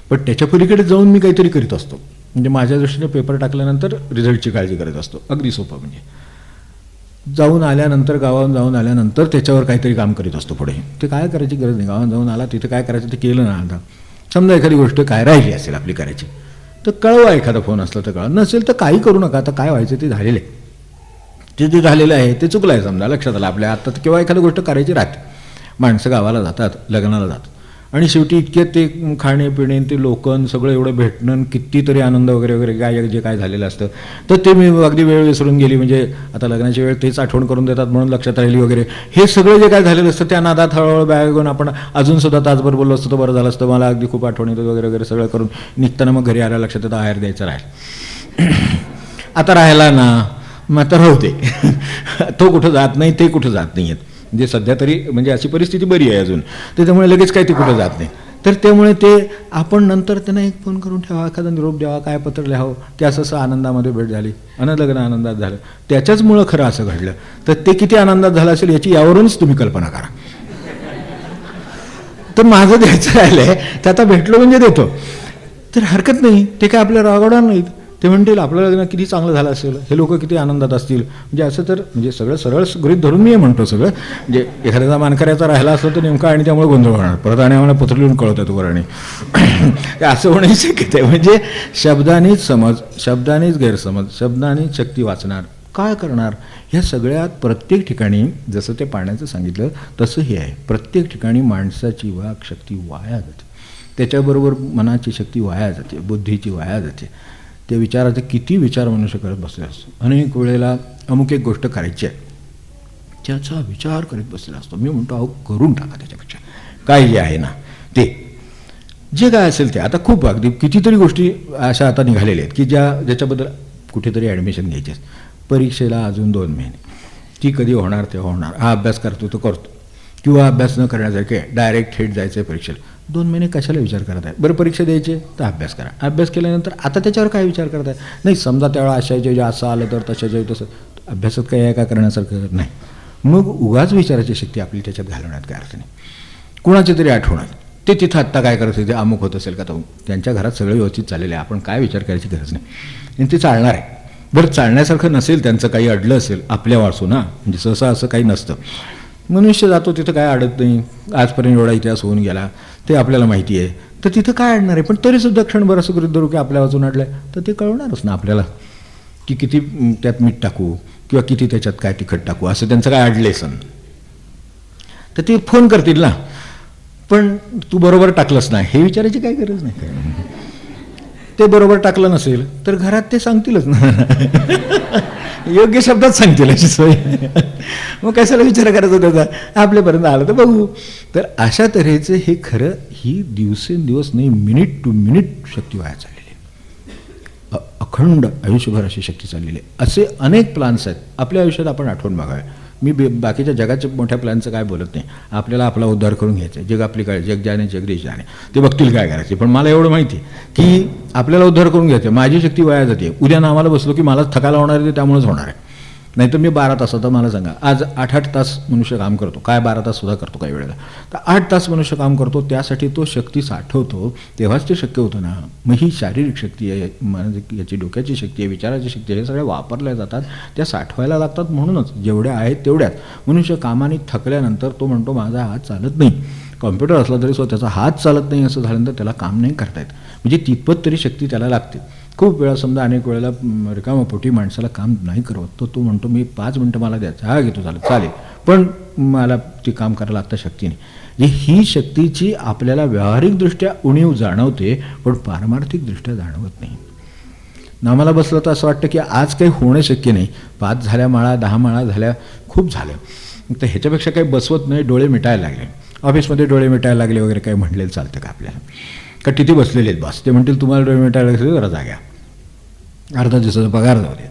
A: पण त्याच्या पलीकडे जाऊन मी काहीतरी करीत असतो. म्हणजे माझ्या दृष्टीने पेपर टाकल्यानंतर रिझल्टची काळजी करत असतो. अगदी सोपं, म्हणजे जाऊन आल्यानंतर, गावाहून जाऊन आल्यानंतर त्याच्यावर काहीतरी काम करीत असतो पुढे. ते काय करायची गरज नाही, गावात जाऊन आला तिथे काय करायचं ते केलं ना. आता समजा एखादी गोष्ट काय राहिली असेल आपली करायची तर कळवा, एखादा फोन असला तर कळवा, नसेल तर काही करू नका. आता काय व्हायचं ते झालेलं आहे, ते झालेलं आहे ते चुकलं आहे समजा, लक्षात आलं आपल्या. आता किंवा एखादी गोष्ट करायची राहते, माणसं गावाला जातात, लग्नाला जातात आणि शेवटी इतके ते खाणे पिणे ते लोकं सगळं एवढं भेटणं, कितीतरी आनंद वगैरे वगैरे काय जे काय झालेलं असतं तर ते मी अगदी वेळ विसरून गेली. म्हणजे आता लग्नाची वेळ तेच आठवण करून देतात म्हणून लक्षात राहिली वगैरे. हे सगळं जे काय झालेलं असतं त्या नादात हळूहळू बॅग घेऊन आपण अजूनसुद्धा तासभर बोललो असतं तर बरं झालं असतं, मला अगदी खूप आठवण येतं वगैरे वगैरे सगळं करून निघताना मग घरी आल्या लक्षात येतं आहेर द्यायचं राहील. आता राहिला ना मग आता राहते. तो कुठं जात नाही, ते कुठं जात नाही आहेत. म्हणजे सध्या तरी म्हणजे अशी परिस्थिती बरी आहे अजून, त्याच्यामुळे लगेच काही ते कुठं जात नाही. तर त्यामुळे ते आपण नंतर त्यांना एक फोन करून ठेवा, एखादा निरोप द्यावा, काय पत्र लिहावं की असं असं आनंदामध्ये भेट झाली, लग्न आनंदात झालं, त्याच्याचमुळं खरं असं घडलं. तर ते किती आनंदात झालं असेल याची यावरूनच तुम्ही कल्पना करा. तर माझं द्यायचं राहिलंय तर आता भेटलो म्हणजे देतो, तर हरकत नाही. ते काय आपल्या रागवणार नाहीत. ते म्हणतील आपलं लग्न किती चांगलं झालं असेल, हे लोक किती आनंदात असतील. म्हणजे असं तर म्हणजे सगळं सरळ गृहीत धरून मी म्हणतो सगळं. म्हणजे एखाद्याचा मानकऱ्याचा राहिला असलं तर नेमका आणि त्यामुळे गोंधळ होणार, परत आणि आम्हाला पत्र लिहून कळवतात वरणी. असं होण्याची शक्यता आहे. म्हणजे शब्दानेच समज, शब्दानेच गैरसमज, शब्दानेच शक्ती वाचणार. काय करणार? ह्या सगळ्यात प्रत्येक ठिकाणी जसं ते पाण्याचं सांगितलं तसं हे आहे. प्रत्येक ठिकाणी माणसाची वाक शक्ती वाया जाते, त्याच्याबरोबर मनाची शक्ती वाया जाते, बुद्धीची वाया जाते. त्या विचाराचे किती विचार मनुष्य करत बसले असतो. अनेक वेळेला अमुक एक गोष्ट करायची आहे त्याचा विचार करीत बसलेला असतो. मी म्हणतो अहो करून टाका, त्याच्यापेक्षा काय जे आहे ना ते जे काय असेल ते. आता खूप अगदी कितीतरी गोष्टी अशा आता निघालेल्या आहेत की ज्याच्याबद्दल कुठेतरी ॲडमिशन घ्यायची आहे. परीक्षेला अजून 2 महिने, ती कधी होणार ते होणार. हा अभ्यास करतो तो करतो, किंवा अभ्यास न करण्यासारखे डायरेक्ट थेट जायचं आहे परीक्षेला. 2 महिने कशाला विचार करत आहे? बरं परीक्षा द्यायची तर अभ्यास करा. अभ्यास केल्यानंतर आता त्याच्यावर काय विचार करताय? नाही समजा त्यावेळेला अशाच्या असं आलं तर तशाच्या तसं. अभ्यासात काही आहे का करण्यासारखं नाही. मग उगाच विचाराची शक्ती आपली त्याच्यात घालवण्यात काय अर्थ नाही. कुणाचे तरी आठवणार ते तिथं आत्ता काय करत होते, अमुक होत असेल का तो, त्यांच्या घरात सगळं व्यवस्थित चाललेलं आहे, आपण काय विचार करायची गरज नाही. आणि ते चालणार आहे. बरं चालण्यासारखं नसेल, त्यांचं काही अडलं असेल आपल्या वाचू ना, म्हणजे सहसा असं काही नसतं. मनुष्य जातो तिथं काय अडत नाही. आजपर्यंत एवढा इतिहास होऊन गेला ते आपल्याला माहिती आहे, तर तिथं काय अडणार आहे. पण तरीसुद्धा क्षणभर असं गृहीत धरू की आपल्या वाचून अडलं आहे, तर ते कळणारच ना आपल्याला की किती त्यात मीठ टाकू किंवा किती त्याच्यात काय तिखट टाकू, असं त्यांचं काय अडले सण तर ते फोन करतील ना. पण तू बरोबर टाकलंस ना हे विचारायची काय गरज नाही. काय ते बरोबर टाकलं नसेल तर घरात ते सांगतीलच ना, योग्य शब्दात सांगतील अशी सोय. मग कशाला विचार करायचा त्याचा, आपल्यापर्यंत आलं तर बघू. तर अशा तऱ्हेचं हे खरं ही दिवसेंदिवस नाही, मिनिट टू मिनिट शक्ती वाया चाललेली आहे. अखंड आयुष्यभर अशी शक्ती चाललेली आहे. असे अनेक प्लान्स आहेत आपल्या आयुष्यात, आपण आठवून बघावे. मी बाकीच्या जगाच्या मोठ्या प्लॅनचं काय बोलत नाही. आपल्याला आपला उद्धार करून घ्यायचा आहे. जग आपली काय, जग जाणे जगदीश जाणे, ते बघतील काय करायचे. पण मला एवढं माहिती आहे की आपल्याला उद्धार करून घ्यायचं आहे. माझी शक्ती वाया जाते. उद्या नामाला बसलो की मला थकायला होणार आहे, त्यामुळेच होणार आहे. नाही तर मी 12 तासाचं, मला सांगा आज 8-8 तास मनुष्य काम करतो, काय 12 तास सुद्धा करतो काही वेळेला, तर 8 तास मनुष्य काम करतो. त्यासाठी तो शक्ती साठवतो, तेव्हाच ते शक्य होतं ना. मग ही शारीरिक शक्ती आहे, म्हणजे याची डोक्याची शक्ती आहे, विचाराची शक्ती आहे, हे सगळ्या वापरल्या जातात, त्या साठवायला लागतात. म्हणूनच जेवढ्या आहेत तेवढ्यात मनुष्य कामाने थकल्यानंतर तो म्हणतो माझा हात चालत नाही. कॉम्प्युटर असला तरी त्याचा हात चालत नाही असं झाल्यानंतर त्याला काम नाही करता येत. म्हणजे तितपत तरी शक्ती त्याला लागते. खूप वेळा समजा अनेक वेळेला रिकामापोटी माणसाला काम नाही करत, तो म्हणतो मी 5 मिनटं मला द्यायचं, हा घेतो चालेल, पण मला ती काम करायला आत्ता शक्ती नाही. ही शक्तीची आपल्याला व्यावहारिकदृष्ट्या उणीव जाणवते, पण पारमार्थिकदृष्ट्या जाणवत नाही. नामाला बसलं तर असं वाटतं की आज काही होणं शक्य नाही. 5 झाल्या माळा, 10 माळा झाल्या, खूप झालं, तर ह्याच्यापेक्षा काही बसवत नाही. डोळे मिटायला लागले, ऑफिसमध्ये डोळे मिटायला लागले वगैरे काही म्हटलेलं चालतं का आपल्याला? का तिथे बसलेले आहेत बस, ते म्हणतील तुम्हाला डोळे मिटायला लागले जरा जाग्या, अर्धा दिवसाचा पगार जाऊ दे.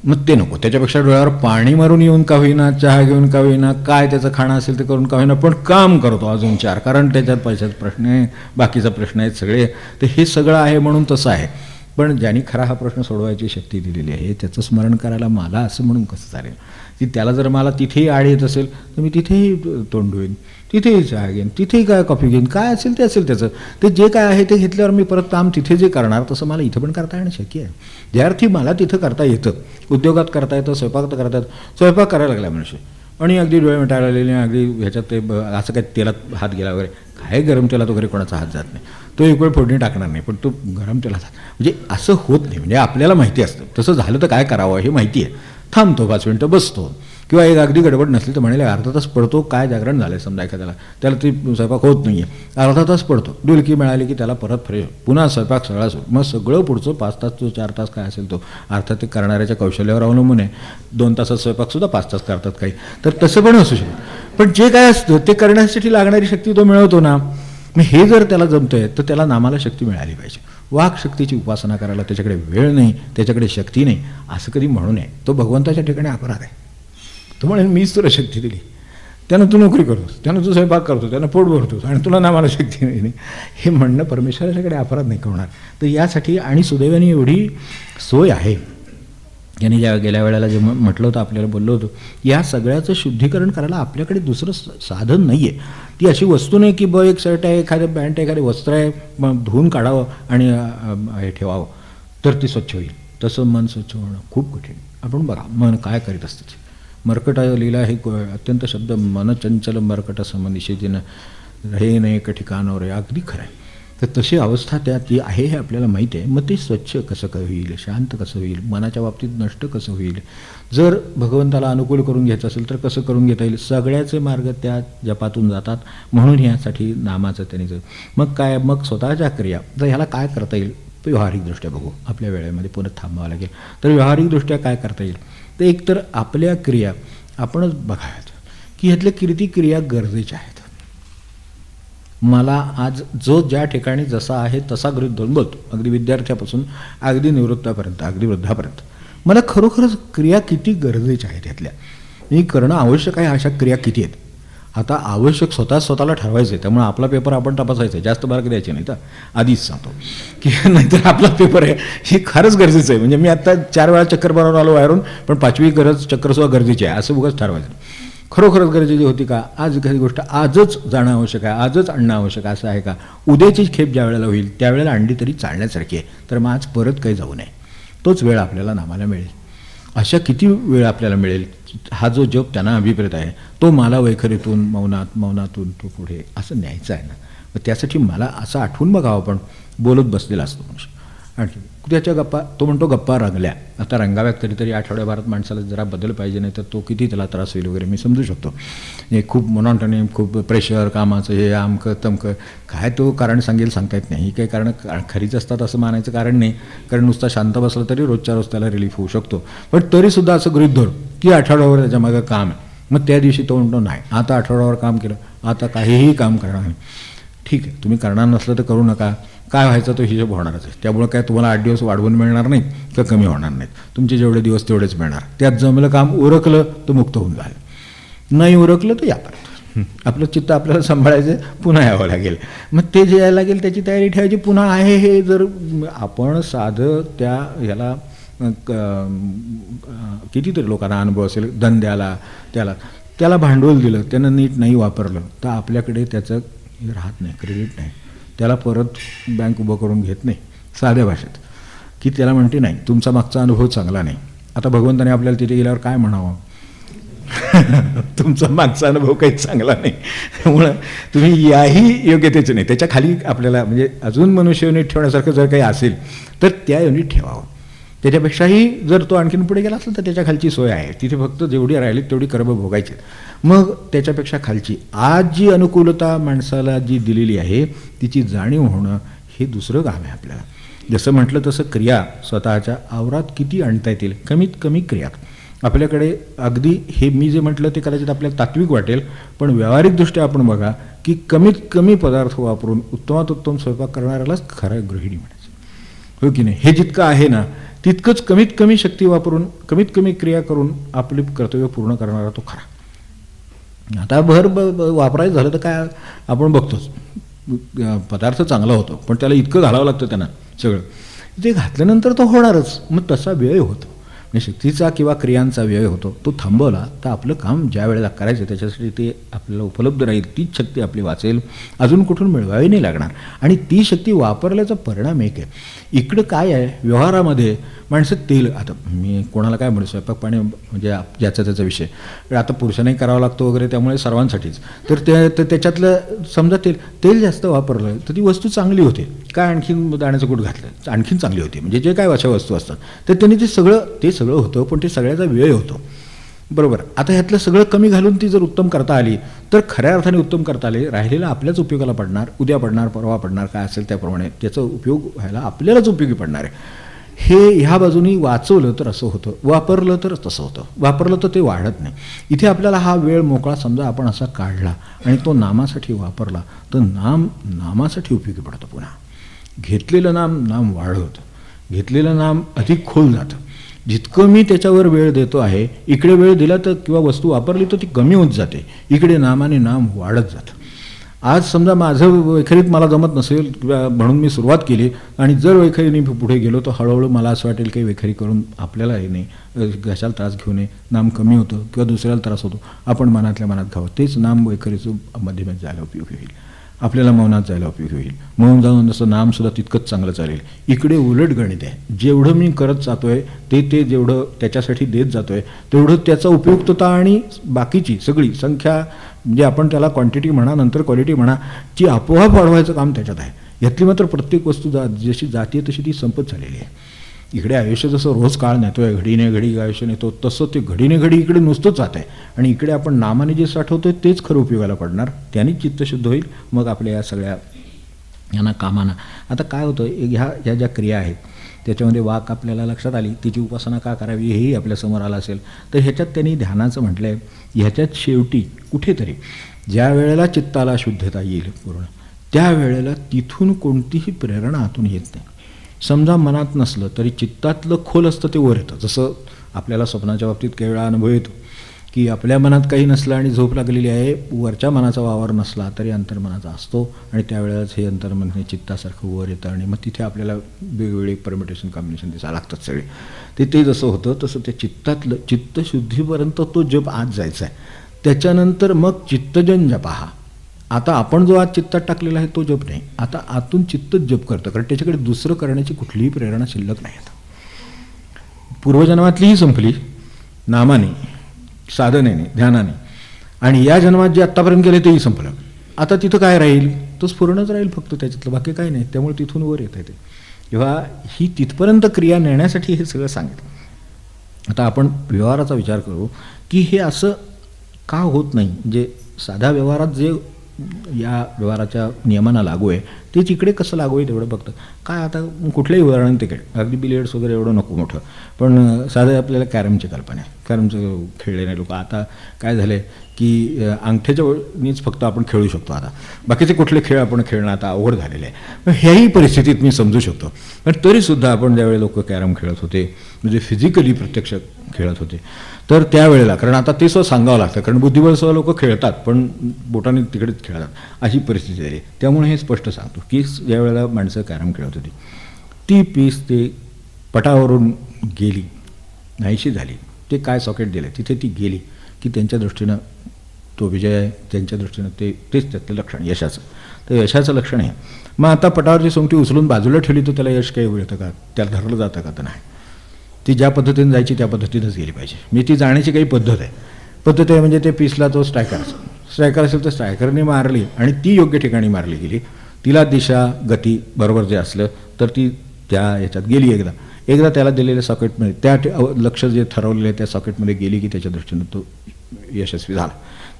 A: मग ते नको. त्याच्यापेक्षा डोळ्यावर पाणी मारून येऊन का होईना, चहा घेऊन का होईना, काय त्याचं खाणं असेल ते करून का होईना, पण काम करतो अजून 4, कारण त्याच्यात पैशाचा प्रश्न आहे, बाकीचा प्रश्न आहेत सगळे. तर हे सगळं आहे म्हणून तसं आहे. पण ज्यांनी खरा हा प्रश्न सोडवायची शक्ती दिलेली आहे त्याचं स्मरण करायला मला असं म्हणून कसं चालेल की त्याला जर मला तिथेही आड येत असेल तर मी तिथेही तोंड धुईन, तिथेही चहा घेईन, तिथेही काय कॉफी घेईन, काय असेल ते असेल त्याचं. ते जे काय आहे ते घेतल्यावर मी परत काम तिथे जे करणार तसं मला इथं पण करता येणं शक्य आहे. ज्या अर्थी मला तिथं करता येतं, उद्योगात करता येतं, स्वयंपाक तर करता येतं. स्वयंपाक करायला लागला मनुष्य आणि अगदी डोळे मिटायला लागलेले, अगदी ह्याच्यात ते असं काय तेलात हात गेला वगैरे, काय गरम तेलात वगैरे कोणाचा हात जात नाही. तो एक वेळ फोडणी टाकणार नाही, पण तो गरम तेलात हात, म्हणजे असं होत नाही. म्हणजे आपल्याला माहिती असतं तसं झालं तर काय करावं हे माहिती आहे. थांबतो 5 मिनटं, बसतो, किंवा एक अगदी गडबड नसली तर म्हणाले अर्धा तास पडतो. काय जागरण झालं समजा एखाद्याला, त्याला ती स्वयंपाक होत नाही आहे, अर्धा तास पडतो. डुलकी मिळाली की त्याला परत फ्रेश, पुन्हा स्वयंपाक सगळा सुरू. मग सगळं पुढचं 5 तास तो 4 तास काय असेल तो, अर्थात ते करणाऱ्याच्या कौशल्यावर अवलंबून आहे. 2 तासात स्वयंपाकसुद्धा 5 तास करतात काही, तर तसं पण असू शकतं. पण जे काय असतं ते करण्यासाठी लागणारी शक्ती तो मिळवतो ना. मग हे जर त्याला जमतंय तर त्याला नामाला शक्ती मिळाली पाहिजे. वाक शक्तीची उपासना करायला त्याच्याकडे वेळ नाही, त्याच्याकडे शक्ती नाही, असं कधी म्हणू नये. तो भगवंताच्या ठिकाणी अपराध आहे. तो म्हणेल मीच तुला शक्ती दिली, त्यानं तू नोकरी करतोस, त्यानं तू स्वयंपाक करतो, त्यानं पोट भरतोस आणि तुला नामाला शक्ती नाही, हे म्हणणं परमेश्वराच्याकडे अपराध नाही होणार. तर यासाठी आणि सुदैवाने एवढी सोय आहे. यांनी ज्या गेल्या वेळेला जे म्हटलं होतं, आपल्याला बोललो होतो, या सगळ्याचं शुद्धीकरण करायला आपल्याकडे दुसरं साधन नाही आहे. ती अशी वस्तू नाही की एक शर्ट आहे, एखादं पॅन्ट आहे, एखादे वस्त्र आहे, मग धुवून काढावं आणि हे ठेवावं तर ती स्वच्छ होईल. तसं मन स्वच्छ होणं खूप कठीण. आपण बघा मन काय करीत असतं. मरकट लिहिला हे अत्यंत शब्द, मनचंचल मरकट समनिषेधीनं हे नाही एक ठिकाणावर आहे, अगदी खरं आहे. तर तशी अवस्था ती आहे हे आपल्याला माहीत आहे. मग ते स्वच्छ कसं होईल, शांत कसं होईल, मनाच्या बाबतीत नष्ट कसं होईल, जर भगवंताला अनुकूल करून घ्यायचं असेल तर कसं करून घेता येईल, सगळ्याचे मार्ग त्या जपातून जातात. म्हणून ह्यासाठी नामाचं त्यांनी मग काय, मग स्वतःच्या क्रिया तर ह्याला काय करता येईल व्यावहारिकदृष्ट्या बघू. आपल्या वेळेमध्ये पुन्हा थांबावं लागेल. तर व्यावहारिकदृष्ट्या काय करता येईल, तर एकतर आपल्या क्रिया आपणच बघाव्यात की ह्यातल्या किती क्रिया गरजेच्या आहेत. मला आज जो ज्या ठिकाणी जसा आहे तसा गृहीत धरून बोलतो, अगदी विद्यार्थ्यापासून अगदी निवृत्तापर्यंत, अगदी वृद्धापर्यंत. मला खरोखरच क्रिया किती गरजेच्या आहेत ह्यातल्या, मी करणं आवश्यक आहे अशा क्रिया किती आहेत. आता आवश्यक स्वतःला ठरवायचं आहे. त्यामुळे आपला पेपर आपण तपासायचा आहे, जास्त मार्क द्यायचे नाही. तर आधीच सांगतो की नाहीतर आपला पेपर आहे हे खरंच गरजेचं आहे. म्हणजे मी आत्ता 4 वेळा चक्कर मारून आलो बाहेरून, पण 5वी गरज चक्करसुद्धा गरजेची आहे असं उगाच ठरवायचं. खरोखरच गरजेची होती का, आज एखादी गोष्ट आजच जाणं आवश्यक आहे, आजच आणणं आवश्यक आहे असं आहे का, उद्याची खेप ज्या वेळेला होईल त्यावेळेला आणली तरी चालण्यासारखी आहे, तर मग आज परत काही जाऊ नये. तोच वेळ आपल्याला नामाला मिळेल. अशा किती वेळ आपल्याला मिळेल. हा जो जप त्यांना अभिप्रेत आहे तो मला वैखरीतून मौनातून तो पुढे असं न्यायचं आहे ना. मग त्यासाठी मला असं आठवून बघावं, आपण बोलत बसलेला असतो मनुष्य. आणखी त्याच्या गप्पा, तो म्हणतो गप्पा रंगल्या. आता रंगाव्यात कधीतरी आठवड्याभरात माणसाला जरा बदल पाहिजे, नाही तर तो किती त्याला त्रास होईल वगैरे मी समजू शकतो. हे खूप मोनॉटनी, खूप प्रेशर, कामाचं हे आमकं तमकं काय तो कारण सांगता येत नाही. ही काही कारण खरीच असतात असं मानायचं कारण नाही, कारण नुसता शांत बसला तरी रोजच्या रोज त्याला रिलीफ होऊ शकतो. पण तरीसुद्धा असं गृहीत धर की आठवड्यावर त्याच्या मागं काम आहे. मग त्या दिवशी तो म्हणतो नाही, आता आठवड्यावर काम केलं, आता काहीही काम करणार नाही. ठीक आहे, तुम्ही करणार नसलं तर करू नका, काय व्हायचं तो हिशोब होणारच आहे. त्यामुळे काय तुम्हाला 8 दिवस वाढवून मिळणार नाही किंवा कमी होणार नाहीत, तुमचे जेवढे दिवस तेवढेच मिळणार. त्यात जमलं काम उरकलं तर मुक्त होऊन जाईल, नाही उरकलं तर या परत. आपलं चित्त आपल्याला सांभाळायचं, पुन्हा यावं लागेल. मग ते जे यायला लागेल त्याची तयारी ठेवायची पुन्हा आहे. हे जर आपण साधं त्या ह्याला कितीतरी लोकांना अनुभव असेल, धंद्याला त्याला भांडवल दिलं, त्यानं नीट नाही वापरलं तर आपल्याकडे त्याचं राहत नाही, क्रेडिट नाही. त्याला परत बँक उभं करून घेत नाही साध्या भाषेत, की त्याला म्हणते नाही तुमचा मागचा अनुभव चांगला नाही. आता भगवंताने आपल्याला तिथे गेल्यावर काय म्हणावं, तुमचा मागचा अनुभव काही चांगला नाही, त्यामुळं तुम्ही याही योग्यतेचे नाही. त्याच्या खाली आपल्याला म्हणजे अजून मनुष्य युनिट ठेवण्यासारखं जर काही असेल तर त्या युनिट ठेवावं. त्याच्यापेक्षाही जर तो आणखीन पुढे गेला असेल तर त्याच्या खालची सोय आहे, तिथे फक्त जेवढी राहिली तेवढी कर्म भोगायची. मग त्याच्यापेक्षा खालची आज जी अनुकूलता माणसाला जी दिलेली आहे तिची जाणीव होणं हे दुसरं काम आहे आपल्याला. जसं म्हटलं तसं क्रिया स्वतःच्या आवरात किती आणता येतील, कमीत कमी क्रिया आपल्याकडे. अगदी हे मी जे म्हटलं ते कदाचित आपल्याला तात्विक वाटेल, पण व्यावहारिकदृष्ट्या आपण बघा की कमीत कमी पदार्थ वापरून उत्तमात उत्तम स्वयंपाक करणाऱ्यालाच खरं गृहिणी म्हणायचं, हो की नाही. हे जितकं आहे ना तितकंच कमीत कमी शक्ती वापरून कमीत कमी क्रिया करून आपले कर्तव्य पूर्ण करणारा तो खरा. आता भर वापरायचं झालं तर काय आपण बघतोच, पदार्थ चांगला होतो पण त्याला इतकं घालावं लागतं त्यांना सगळं, ते घातल्यानंतर तो होणारच. मग तसा व्यय होतो, म्हणजे शक्तीचा किंवा क्रियांचा व्यय होतो. तो थांबवला तर आपलं काम ज्या वेळेला करायचं त्याच्यासाठी ते आपल्याला उपलब्ध राहील, तीच शक्ती आपली वाचेल, अजून कुठून मिळवावी नाही लागणार. आणि ती शक्ती वापरल्याचा परिणाम एक आहे. इकडं काय आहे व्यवहारामध्ये माणसं तेल, आता मी कोणाला काय म्हणू, स्वयंपाक पाणी म्हणजे ज्याचा त्याचा विषय, आता पुरुषांनाही करावा लागतो वगैरे, त्यामुळे सर्वांसाठीच. तर त्याच्यातलं समजा तेल जास्त वापरलं तर ती वस्तू चांगली होते, काय आणखीन दाण्याचं कूट घातलं आणखीन चांगली होती, म्हणजे जे काय अशा वस्तू असतात तर त्यांनी ते सगळं होतं, पण ते सगळ्याचा व्यय होतो. बरोबर. आता ह्यातलं सगळं कमी घालून ती जर उत्तम करता आली तर खऱ्या अर्थाने उत्तम करता आले, राहिलेला आपल्याच उपयोगाला पडणार, उद्या पडणार, परवा पडणार, काय असेल त्याप्रमाणे त्याचा उपयोग व्हायला आपल्यालाच उपयोगी पडणार आहे. हे ह्या बाजूनी वाचवलं तर असं होतं, वापरलं तर तसं होतं, वापरलं तर ते वाढत नाही. इथे आपल्याला हा वेळ मोकळा समजा आपण असा काढला आणि तो नामासाठी वापरला तर नामासाठी उपयोगी पडतं. पुन्हा घेतलेलं नाम वाढवतं, घेतलेलं नाम अधिक खोल जातं. जितकं मी त्याच्यावर वेळ देतो आहे, इकडे वेळ दिला तर किंवा वस्तू वापरली तर ती कमी होत जाते, इकडे नामाने नाम वाढत जातं. आज समजा माझं वैखरीत मला जमत नसेल म्हणून मी सुरुवात केली आणि जर वैखरीने पुढे गेलो तर हळूहळू मला असं वाटेल की वैखरी करून आपल्याला हे नाही, घशाला त्रास घेऊ नये, नाम कमी होतं किंवा दुसऱ्याला त्रास होतो, आपण मनातल्या मनात घ्यावं. तेच नाम वैखरीचं मध्ये जायला उपयोगी होईल, आपल्याला मौनात जायला उपयोगी होईल. मौन जाऊन जसं नामसुद्धा तितकंच चांगलं चालेल. इकडे उलट गणित आहे, जेवढं मी करत जातोय ते जेवढं त्याच्यासाठी देत जातोय तेवढं त्याचा उपयुक्तता आणि बाकीची सगळी संख्या, म्हणजे आपण त्याला क्वांटिटी म्हणा नंतर क्वालिटी म्हणा, ची आपोआप वाढवायचं काम त्याच्यात आहे. यातली मात्र प्रत्येक वस्तू जशी जाते तशी ती संपत झालेली आहे. इकडे आयुष्य जसं रोज काळ नेतोय, घडीने घडी आयुष्य नेतो, तसं ते घडीने घडी इकडे नुसतंच जात आहे. आणि इकडे आपण नामाने जे साठवतोय तेच खरं उपयोगाला पडणार, त्यानेच चित्तशुद्ध होईल. मग आपल्या या सगळ्या यांना कामाना आता काय होतं, ह्या ज्या क्रिया आहेत त्याच्यामध्ये वाक आपल्याला लक्षात आली, तिची उपासना का करावी हेही आपल्यासमोर आलं असेल. तर ह्याच्यात त्यांनी ध्यानाचं म्हटलं आहे, ह्याच्यात शेवटी कुठेतरी ज्या वेळेला चित्ताला शुद्धता येईल पूर्ण, त्यावेळेला तिथून कोणतीही प्रेरणा आतून येत नाही. समजा मनात नसलं तरी चित्तातलं खोल असतं ते वर येतं. जसं आपल्याला स्वप्नाच्या बाबतीत काही वेळा अनुभव येतो की आपल्या मनात काही नसलं आणि झोप लागलेली आहे, वरच्या मनाचा वावर नसला तरी अंतर्मनाचा असतो, आणि त्यावेळेस हे अंतर्मन हे चित्तासारखं वर येतं आणि मग तिथे आपल्याला वेगवेगळे परमिटेशन कॉम्बिनेशन दिसायला लागतात सगळे. ते जसं होतं तसं त्या चित्तातलं चित्तशुद्धीपर्यंत तो जप आज जायचा आहे. त्याच्यानंतर मग चित्तजन जप हा. आता आपण जो आज चित्तात टाकलेला आहे तो जप नाही, आता आतून चित्तच जप करतं, कारण त्याच्याकडे दुसरं करण्याची कुठलीही प्रेरणा शिल्लक नाही. आता पूर्वजन्मातलीही संपली नामाने, साधनेने, ध्यानाने, आणि या जन्मात जे आत्तापर्यंत गेले तेही संपलं. आता तिथं काय राहील, तो स्फुरणच राहील फक्त, त्याच्यातलं बाकी काही नाही. त्यामुळे तिथून वर येत आहे ते. तेव्हा ही तिथपर्यंत क्रिया नेण्यासाठी हे सगळं सांगितलं. आता आपण व्यवहाराचा विचार करू की हे असं का होत नाही. म्हणजे साध्या व्यवहारात जे या व्यवहाराच्या नियमांना लागू आहे तेच इकडे कसं लागू आहे तेवढं बघतं. काय आता कुठल्याही उदाहरण तिकडे अगदी बिलियर्ड्स वगैरे एवढं नको मोठं, पण साधं आपल्याला कॅरमची कल्पना आहे. कॅरमचं खेळले नाही लोक. आता काय झालं आहे की अंगठ्याच्यानीच फक्त आपण खेळू शकतो. आता बाकीचे कुठले खेळ आपण खेळणं आता अवघड झालेले आहे. पण ह्याही परिस्थितीत मी समजू शकतो. पण तरीसुद्धा आपण ज्यावेळी लोक कॅरम खेळत होते, म्हणजे फिजिकली प्रत्यक्ष खेळत होते, तर त्यावेळेला, कारण आता ते सुद्धा सांगावं लागतं, कारण बुद्धिबळ सुद्धा लोक खेळतात पण बोटाने तिकडेच खेळतात, अशी परिस्थिती झाली. त्यामुळे हे स्पष्ट सांगतो की ज्या वेळेला माणसं कॅरम खेळत होती, ती पीस ते पटावरून गेली, नाहीशी झाली, ते काय सॉकेट दिलं तिथे ती गेली की त्यांच्या दृष्टीनं तो विजय आहे, त्यांच्या दृष्टीनं तेच त्यातलं लक्षण यशाचं. तर यशाचं लक्षण आहे. मग आता पटावरची सोंगटी उचलून बाजूला ठेवली तर त्याला यश काही मिळतं का, त्याला धरलं जातं का, तर नाही. ती ज्या पद्धतीने जायची त्या पद्धतीनंच गेली पाहिजे. म्हणजे ती जाण्याची काही पद्धत आहे म्हणजे ते पीसला तो स्ट्रायकर असेल तर स्ट्रायकरने मारली आणि ती योग्य ठिकाणी मारली गेली, तिला दिशा गती बरोबर जे असलं तर ती त्या ह्याच्यात गेली. एकदा त्याला दिलेल्या सॉकेटमध्ये त्या लक्ष जे ठरवलेलं आहे त्या सॉकेटमध्ये गेली की त्याच्या दृष्टीनं तो यशस्वी झाला.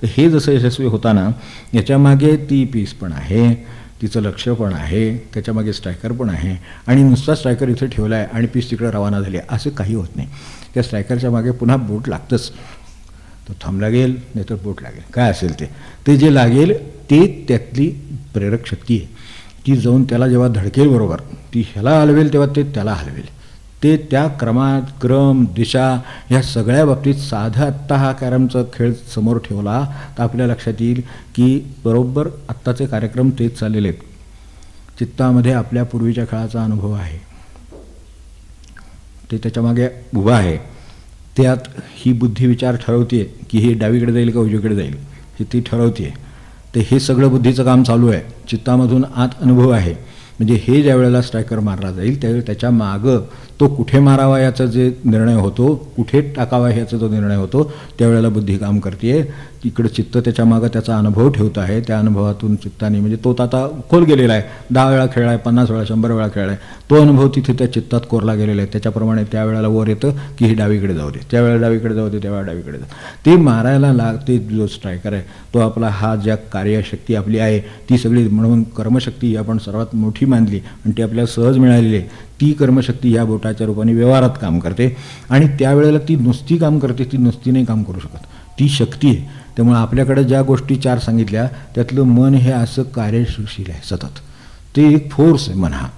A: तर हे जसं यशस्वी होताना याच्यामागे ती पीस पण आहे, तिचं लक्ष पण आहे, त्याच्यामागे स्ट्रायकर पण आहे, आणि नुसता स्ट्रायकर इथे ठेवला आहे आणि पीस तिकडे रवाना झाली असं काही होत नाही. त्या स्ट्रायकरच्या मागे पुन्हा बोट लागतंच. तो थांब लागेल नाही तर बोट लागेल, काय असेल ते जे लागेल ते त्यातली प्रेरक शक्ती आहे. ती जाऊन त्याला जेव्हा धडकेल बरोबर, ती ह्याला हलवेल तेव्हा ते त्याला हलवेल. ते त्या क्रम, दिशा ह्या सगळ्या बाबतीत साधं आत्ता हा कॅरमचा खेळ समोर ठेवला तर आपल्या लक्षात येईल की बरोबर आत्ताचे कार्यक्रम तेच चाललेले आहेत. चित्तामध्ये आपल्या पूर्वीच्या काळाचा अनुभव आहे, ते त्याच्यामागे उभा आहे. त्यात ही बुद्धी विचार ठरवते की हे डावीकडे जाईल का उजवीकडे जाईल, हे ती ठरवते. तर हे सगळं बुद्धीचं काम चालू आहे. चित्तामधून आत अनुभव आहे. म्हणजे हे ज्या वेळेला स्ट्रायकर मारला जाईल त्यावेळी त्याच्या मागं तो कुठे मारावा याचा जे निर्णय होतो, कुठे टाकावा ह्याचा जो निर्णय होतो, त्यावेळेला बुद्धी काम करते. तिकडं चित्त त्याच्या मागं त्याचा अनुभव ठेवत आहे. त्या अनुभवातून चित्ताने, म्हणजे तो आता खोल गेलेला आहे, 10 वेळा खेळला आहे, 50 वेळा 100 वेळा खेळला आहे, तो अनुभव तिथे त्या चित्तात कोरला गेलेला आहे. त्याच्याप्रमाणे त्यावेळेला वर येतं की हे डावीकडे जाऊ दे, त्यावेळेला डावीकडे जाऊ दे, त्यावेळेला डावीकडे जाऊ. ते मारायला लागते. जो स्ट्रायकर आहे तो आपला हा ज्या कार्यशक्ती आपली आहे ती सगळी, म्हणून कर्मशक्ती आपण सर्वात मोठी मानली आणि ती आपल्याला सहज मिळालेली आहे. ती कर्मशक्ती ह्या बोटाच्या रूपाने व्यवहारात काम करते आणि त्यावेळेला ती नुसती काम करते, ती नुसती नाही काम करू शकत, ती शक्ती आहे. त्यामुळे आपल्याकडे ज्या गोष्टी 4 सांगितल्या त्यातलं मन हे असं कार्यशील आहे सतत, ते एक फोर्स आहे मन हा.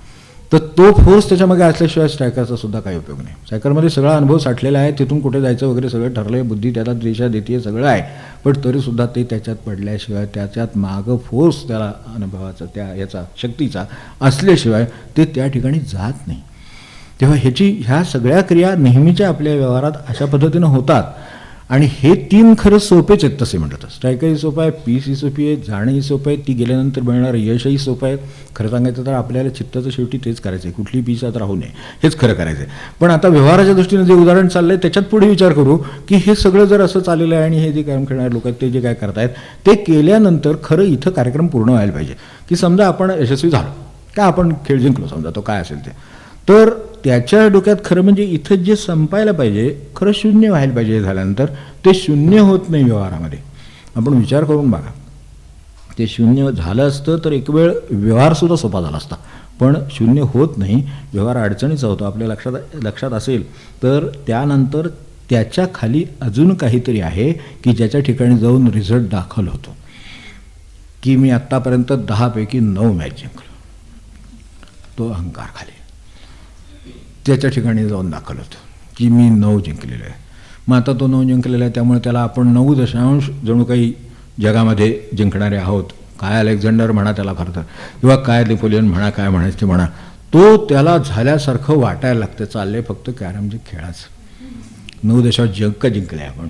A: तर तो फोर्स त्याच्यामागे असल्याशिवाय स्ट्रायकरचा सुद्धा काही उपयोग नाही. स्ट्रायकरमध्ये सगळा अनुभव साठलेला आहे, तिथून कुठे जायचं वगैरे सगळं ठरलं आहे, बुद्धी त्याला दिशा देते, सगळं आहे. पण तरीसुद्धा ते त्याच्यात पडल्याशिवाय, त्याच्यात मागं फोर्स त्याला अनुभवाचा त्या याचा शक्तीचा असल्याशिवाय ते त्या ठिकाणी जात नाही. तेव्हा ह्या सगळ्या क्रिया नेहमीच्या आपल्या व्यवहारात अशा पद्धतीनं होतात. आणि हे 3 खरं सोपेच आहेत तसे म्हणतात. स्ट्रायकरही सोपं आहे, पीसही सोपी आहे, जाणंही सोपं आहे, ती गेल्यानंतर मिळणारं यशही सोपं आहे. खरं सांगायचं तर आपल्याला चित्ताचं शेवटी तेच करायचं आहे, कुठली पीस आता राहू नये, हेच खरं करायचं आहे. पण आता व्यवहाराच्या दृष्टीने जे उदाहरण चाललं आहे त्याच्यात पुढे विचार करू की हे सगळं जर असं चाललेलं आहे आणि हे जे काम खेळणारे लोक आहेत ते जे काय करतायत ते केल्यानंतर खरं इथं कार्यक्रम पूर्ण व्हायला पाहिजे. की समजा आपण यशस्वी झालो काय आपण खेळ जिंकलो समजा, तो काय असेल ते. तर त्याच्या डोक्यात खरं म्हणजे इथं जे संपायला पाहिजे, खरं शून्य व्हायला पाहिजे झाल्यानंतर ते शून्य होत नाही व्यवहारामध्ये. आपण विचार करून बघा, ते शून्य झालं असतं तर एक वेळ व्यवहारसुद्धा सोपा झाला असता, पण शून्य होत नाही, व्यवहार अडचणीचा होतो. आपल्या लक्षात असेल तर त्यानंतर त्याच्या खाली अजून काहीतरी आहे की ज्याच्या ठिकाणी जाऊन रिझल्ट दाखल होतो की मी आत्तापर्यंत 10 पैकी 9 मॅच जिंकलो. तो अहंकार खाली त्याच्या ठिकाणी जाऊन दाखल होतो की मी 9 जिंकलेलो आहे. मग आता तो 9 जिंकलेला आहे, त्यामुळे त्याला आपण 9 जणू काही जगामध्ये जिंकणारे आहोत. काय अलेक्झांडर म्हणा त्याला खरं तर, किंवा काय नेपोलियन म्हणा, काय म्हणायचं ते म्हणा, तो त्याला झाल्यासारखं वाटायला लागतं. चाललंय फक्त कॅरमचे खेळाचं. 9 जग का जिंकले आपण,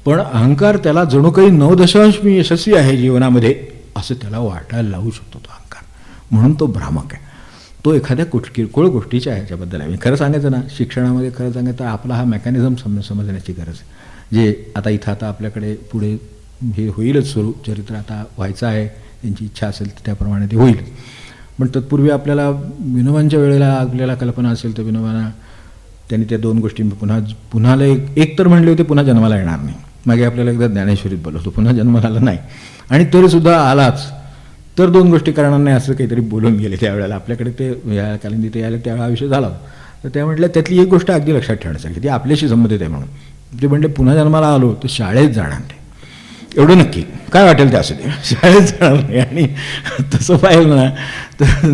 A: पण अहंकार त्याला जणू काही 9 मी यशस्वी आहे जीवनामध्ये असं त्याला वाटायला लावू शकतो तो अहंकार. म्हणून तो भ्रामक आहे. तो एखाद्या किरकोळ गोष्टीच्या ह्याच्याबद्दल आहे. मी खरं सांगायचं ना, शिक्षणामध्ये खरं सांगायचं तर आपला हा मेकॅनिझम समजण्याची गरज आहे. जे आता आपल्याकडे पुढे हे होईलच सुरू, चरित्र आता व्हायचं आहे, त्यांची इच्छा असेल तर त्याप्रमाणे ते होईल. पण तत्पूर्वी आपल्याला विनोबांच्या वेळेला आपल्याला कल्पना असेल तर विनोबांना त्यांनी त्या 2 गोष्टी पुन्हा एक तर म्हणले होते पुन्हा जन्माला येणार नाही. मागे आपल्याला एकदा ज्ञानेश्वरीत बोलवतो, पुन्हा जन्माला आला नाही, आणि तरीसुद्धा आलाच तर 2 गोष्टी करणार नाही असं काहीतरी बोलून गेले त्यावेळेला. आपल्याकडे ते या कालिंदी ते आले त्यावेळा विषय झाला. तर त्या म्हटल्या त्यातली एक गोष्ट अगदी लक्षात ठेवण्यासारखी, ती आपल्याशी संबंधित आहे म्हणून. ते म्हणजे पुन्हा जन्माला आलो तर शाळेत जाणार नाही, एवढं नक्की. काय वाटेल ते असं ते शाळेत जाणार नाही. आणि तसं पाहिलं ना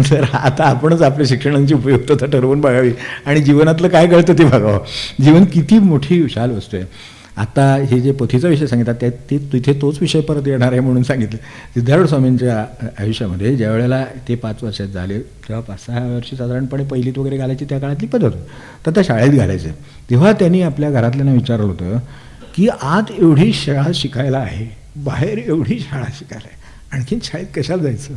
A: तर आता आपणच आपल्या शिक्षणाची उपयुक्तता ठरवून बघावी आणि जीवनातलं काय कळतं ते बघावं. जीवन किती मोठी विशाल वस्तू आहे. आता हे जे पोथीचा विषय सांगितला ते तिथे तोच विषय परत येणार आहे म्हणून सांगितलं. सिद्धार्थ स्वामींच्या आयुष्यामध्ये ज्या वेळेला ते 5 वर्षात झाले तेव्हा 5-6 वर्षी साधारणपणे पहिलीत वगैरे घालायची त्या काळातली पद्धत होती. तर त्या शाळेत घालायचे. तेव्हा त्यांनी आपल्या घरातल्यांना विचारलं होतं की आत एवढी शाळा शिकायला आहे, बाहेर एवढी शाळा शिकायला आहे, आणखीन शाळेत कशाला जायचं.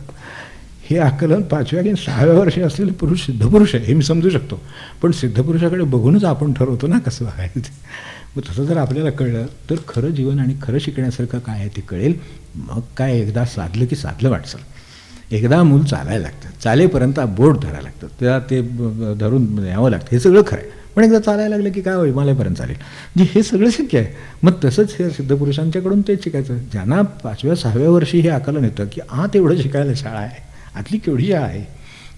A: हे आकलन 5व्या की 6व्या वर्षी असलेले पुरुष सिद्धपुरुष आहे हे मी समजू शकतो, पण सिद्धपुरुषाकडे बघूनच आपण ठरवतो ना कसं बघायचं ते. मग तसं जर आपल्याला कळलं तर खरं जीवन आणि खरं शिकण्यासारखं काय आहे ते कळेल. मग काय एकदा साधलं की साधलं वाटचं. एकदा मूल चालायला लागतं, चालेपर्यंत बोट धरायला लागतं, त्याला ते धरून यावं लागतं, हे सगळं खरं आहे. पण एकदा चालायला लागलं की काय होईल, हिमालयापर्यंत चालेल, म्हणजे हे सगळं शक्य आहे. मग तसंच हे सिद्धपुरुषांच्याकडून तेच शिकायचं. ज्यांना 5व्या-6व्या वर्षी हे आकलन येतं की आत एवढं शिकायला शाळा आहे, आतली केवढी शाळा आहे,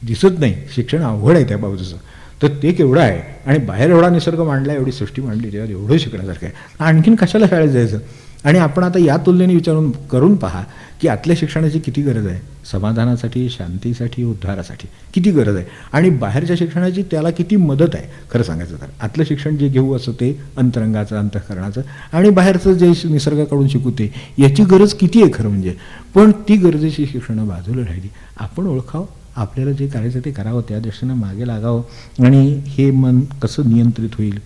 A: दिसत नाही, शिक्षण अवघड आहे त्या बाजूचं, तर ते केवढं आहे, आणि बाहेर एवढा निसर्ग मांडला, एवढी सृष्टी मांडली, तेव्हा एवढं शिकण्यासारखं आहे, आणखीन कशाला शाळेत जायचं. आणि आपण आता या तुलनेने करून पहा की आतल्या शिक्षणाची किती गरज आहे, समाधानासाठी, शांतीसाठी, उद्धारासाठी किती गरज आहे, आणि बाहेरच्या शिक्षणाची त्याला किती मदत आहे. खरं सांगायचं तर आतलं शिक्षण जे घेऊ असं ते अंतरंगाचं, अंतःकरणाचं, आणि बाहेरचं जे निसर्गाकडून शिकू ते, याची गरज किती आहे खरं म्हणजे. पण ती गरजेची शिक्षणं बाजूला राहिली. आपण ओळखावं, आपल्याला जे करायचं ते करावं, त्या दृष्टीनं मागे लागावं, आणि हे मन कसं नियंत्रित होईल,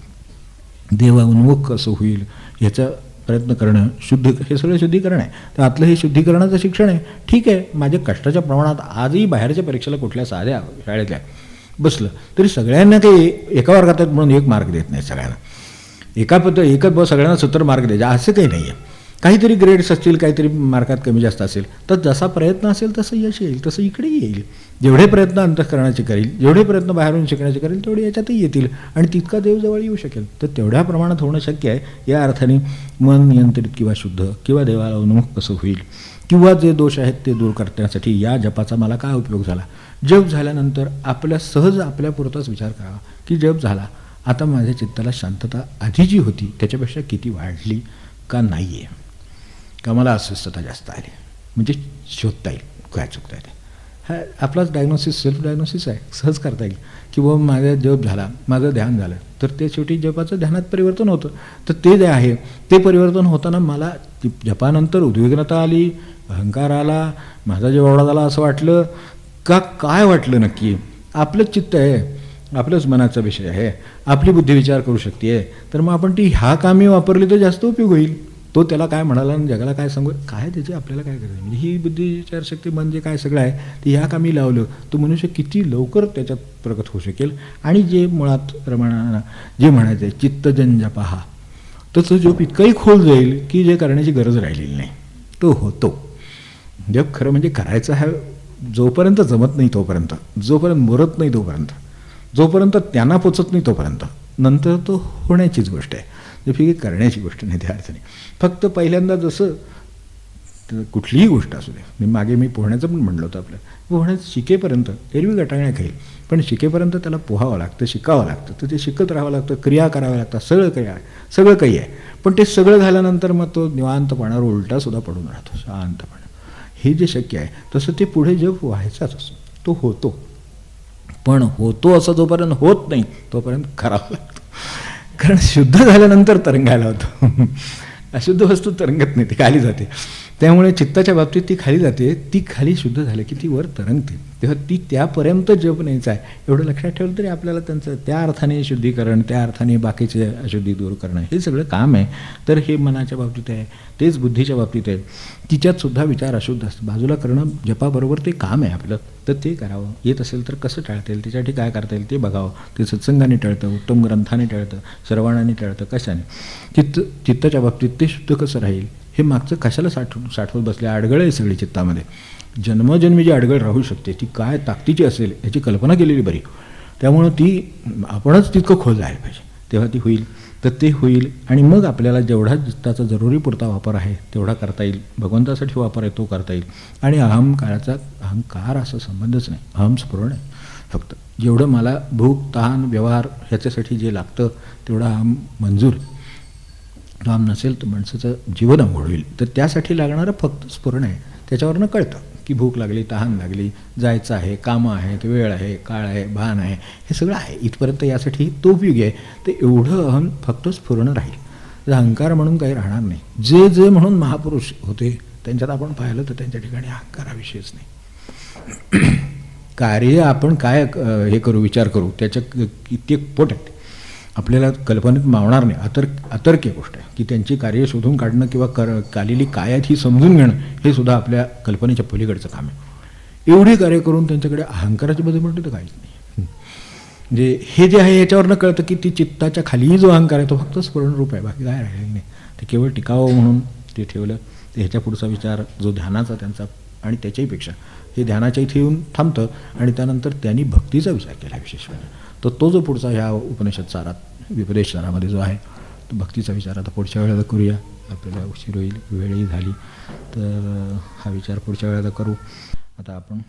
A: देवाउन्मुख कसं होईल याचा प्रयत्न करणं, हे सगळं शुद्धीकरण आहे. तर आतलं हे शुद्धीकरणाचं शिक्षण आहे. ठीक आहे, माझ्या कष्टाच्या प्रमाणात आजही बाहेरच्या परीक्षेला कुठल्या साध्या शाळेतल्या बसलं तरी सगळ्यांना काही एका वर्गात म्हणून 1 मार्क देत नाही सगळ्यांना, एकच सगळ्यांना 70 मार्क द्यायचे असं काही नाही आहे. काहीतरी ग्रेड्स असतील, काहीतरी मार्कात कमी जास्त असेल, तर जसा प्रयत्न असेल तसं यश येईल, तसं इकडेही येईल. जेवढे प्रयत्न अंतःकरणाचे करेल, जेवढे प्रयत्न बाहेरून शिकण्याचे करेल, तेवढे याच्यातही येतील, आणि तितका देव जवळ येऊ शकेल. तर तेवढ्या प्रमाणात होणं शक्य आहे. या अर्थाने मन नियंत्रित किंवा शुद्ध किंवा देवाला उन्मुख कसं होईल, किंवा जे दोष आहेत ते दूर करण्यासाठी या जपाचा मला काय उपयोग झाला. जप झाल्यानंतर सहज आपल्यापुरताच विचार करावा की जप झाला, आता माझ्या चित्ताला शांतता आधी जी होती त्याच्यापेक्षा किती वाढली का नाही आहे, का मला अस्वस्थता जास्त आली, म्हणजे शोधता येईल काय चुकता येते. हा आपलाच डायग्नोसिस, सेल्फ डायग्नोसिस आहे, सहज करता येईल. किंवा माझा जप झाला, माझं ध्यान झालं, तर ते शेवटी जपाचं ध्यानात परिवर्तन होतं. तर ते जे आहे ते परिवर्तन होताना मला जपानंतर उद्विग्नता आली, अहंकार आला, माझा जीव एवढा झाला असं वाटलं का, काय वाटलं नक्की. आपलंच चित्त आहे, आपलंच मनाचा विषय आहे, आपली बुद्धी विचार करू शकते, तर मग आपण ती ह्या कामी वापरली तर जास्त उपयोग होईल. तो त्याला काय म्हणाला आणि जगाला काय सांगू, काय त्याची आपल्याला काय करायचं. म्हणजे ही बुद्धी विचारशक्ती म्हणजे काय सगळं आहे ते ह्या कामी लावलं तो मनुष्य किती लवकर त्याच्यात प्रगत होऊ शकेल. आणि जे मुळात रमणानं जे म्हणायचं आहे चित्तजन जपहा, तसं जप इतकंही खोल जाईल की जे करण्याची गरज राहिलेली नाही तो होतो. जप खरं म्हणजे करायचं हा जोपर्यंत जमत नाही तोपर्यंत, जोपर्यंत मुरत नाही तोपर्यंत, जोपर्यंत त्यांना पोचत नाही तोपर्यंत, नंतर तो होण्याचीच गोष्ट आहे, जे फिकी करण्याची गोष्ट नाही त्या अर्थाने. फक्त पहिल्यांदा जसं कुठलीही गोष्ट असू दे, मागे मी पोहण्याचं पण म्हणलं होतं, आपलं पोहण्याचं शिकेपर्यंत एरवी गटाळण्या खाईल, पण शिकेपर्यंत त्याला पोहावं लागतं, शिकावं लागतं, तर ते शिकत राहावं लागतं, क्रिया कराव्या लागतात, सगळं काही आहे. पण ते सगळं झाल्यानंतर मग तो निवांत पाण्यावर उलटासुद्धा पडून राहतो शांतपणे. हे जे शक्य आहे तसं ते पुढे जग व्हायचाच असतो, तो होतो. पण होतो असं जोपर्यंत होत नाही तोपर्यंत करावं लागतं, कारण शुद्ध झाल्यानंतर तरंगायला होतं. अशुद्ध वस्तू तरंगत नाही, ती खाली जाते. त्यामुळे चित्ताच्या बाबतीत ती खाली जाते, ती खाली शुद्ध झाली की ती वर तरंगते. तेव्हा ती त्यापर्यंत जप न्यायचं आहे एवढं लक्षात ठेवलं तरी आपल्याला त्यांचं त्या अर्थाने शुद्धीकरण, त्या अर्थाने बाकीचे अशुद्धी दूर करणं हे सगळं काम आहे. तर हे मनाच्या बाबतीत आहे, तेच बुद्धीच्या बाबतीत आहे. तिच्यातसुद्धा विचार अशुद्ध असतं, बाजूला करणं जपाबरोबर ते काम आहे आपलं, तर ते करावं. येत असेल तर कसं टाळता येईल, त्याच्यासाठी काय करता येईल ते बघावं. ते सत्संगाने टळतं, उत्तम ग्रंथाने टळतं, श्रवणाने टळतं, कशाने. चित्ताच्या बाबतीत ते शुद्ध कसं राहील, हे मागचं कशाला साठवत बसले, अडगळ आहे सगळी चित्तामध्ये. जन्मजन्मी जी अडगळ राहू शकते ती काय ताकदीची असेल याची कल्पना केलेली बरी. त्यामुळं ती आपणच तितकं खोल जायला पाहिजे, तेव्हा ती होईल. तर ते होईल आणि मग आपल्याला जेवढा चित्ताचा जरुरी पुरता वापर आहे तेवढा करता येईल, भगवंतासाठी वापर आहे तो करता येईल. आणि अहंकार असा संबंधच नाही, अहम स्फुरण आहे. फक्त जेवढं मला भूक तहान व्यवहार ह्याच्यासाठी जे लागतं तेवढा अहम मंजूर. काम नसेल तर माणसाचं जीवन अवघड होईल. तर त्यासाठी लागणारं फक्त स्फुरण आहे. त्याच्यावरनं कळतं की भूक लागली, तहान लागली, जायचं आहे, कामं आहेत, वेळ आहे, काळ आहे, भान आहे, हे सगळं आहे. इथपर्यंत यासाठी तो उपयोगी आहे. ते एवढं अहम फक्त स्फुरण राहील, तर अहंकार म्हणून काही राहणार नाही. जे जे म्हणून महापुरुष होते त्यांच्यात आपण पाहिलं तर त्यांच्या ठिकाणी अहंकाराविषयीच नाही. कार्य आपण काय हे करू, विचार करू, त्याच्या कित्येक पोट आहेत, आपल्याला कल्पनेत मावणार नाही. अतर्क्य गोष्ट आहे की त्यांची कार्य शोधून काढणं किंवा कालेली काय आहेत ही समजून घेणं हे सुद्धा आपल्या कल्पनेच्या पलीकडचं काम आहे. एवढी कार्य करून त्यांच्याकडे अहंकाराची बदल म्हणतो तर काहीच नाही. म्हणजे हे जे आहे याच्यावरनं कळतं की ती चित्ताच्या खाली जो अहंकार आहे तो फक्त स्फुरण रूप आहे, बाकी काय राहिलेलं नाही. ते केवळ टिकावं म्हणून ते ठेवलं. ते ह्याच्या पुढचा विचार जो ध्यानाचा त्यांचा, आणि त्याच्याहीपेक्षा हे ध्यानाच्या इथे येऊन थांबतं आणि त्यानंतर त्यांनी भक्तीचा विचार केला विशेषपणे. तर तो जो पुढचा ह्या उपनिषद सारात विपदेश सारामध्ये जो आहे तो भक्तीचा विचार आता पुढच्या वेळेला करूया. आपल्याला उशीर होईल, वेळही झाली, तर हा विचार पुढच्या वेळेला करू. आता आपण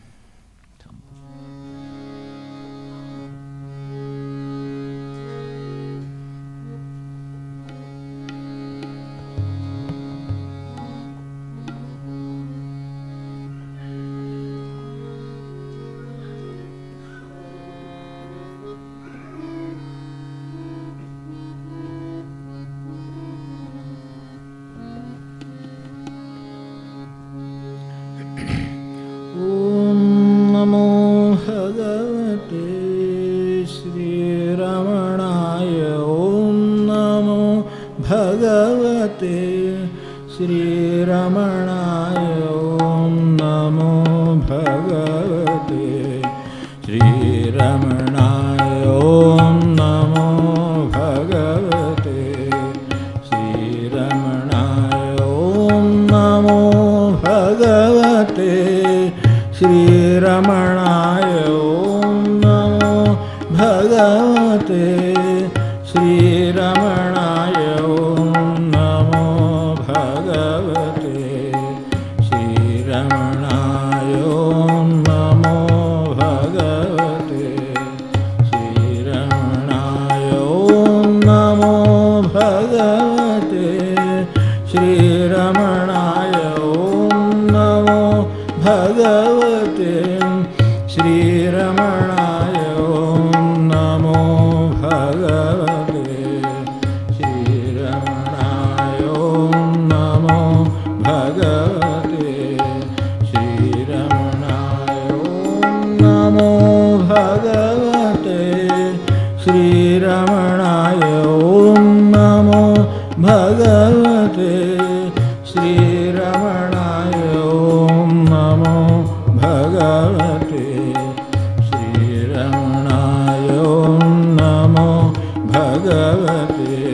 B: भगवते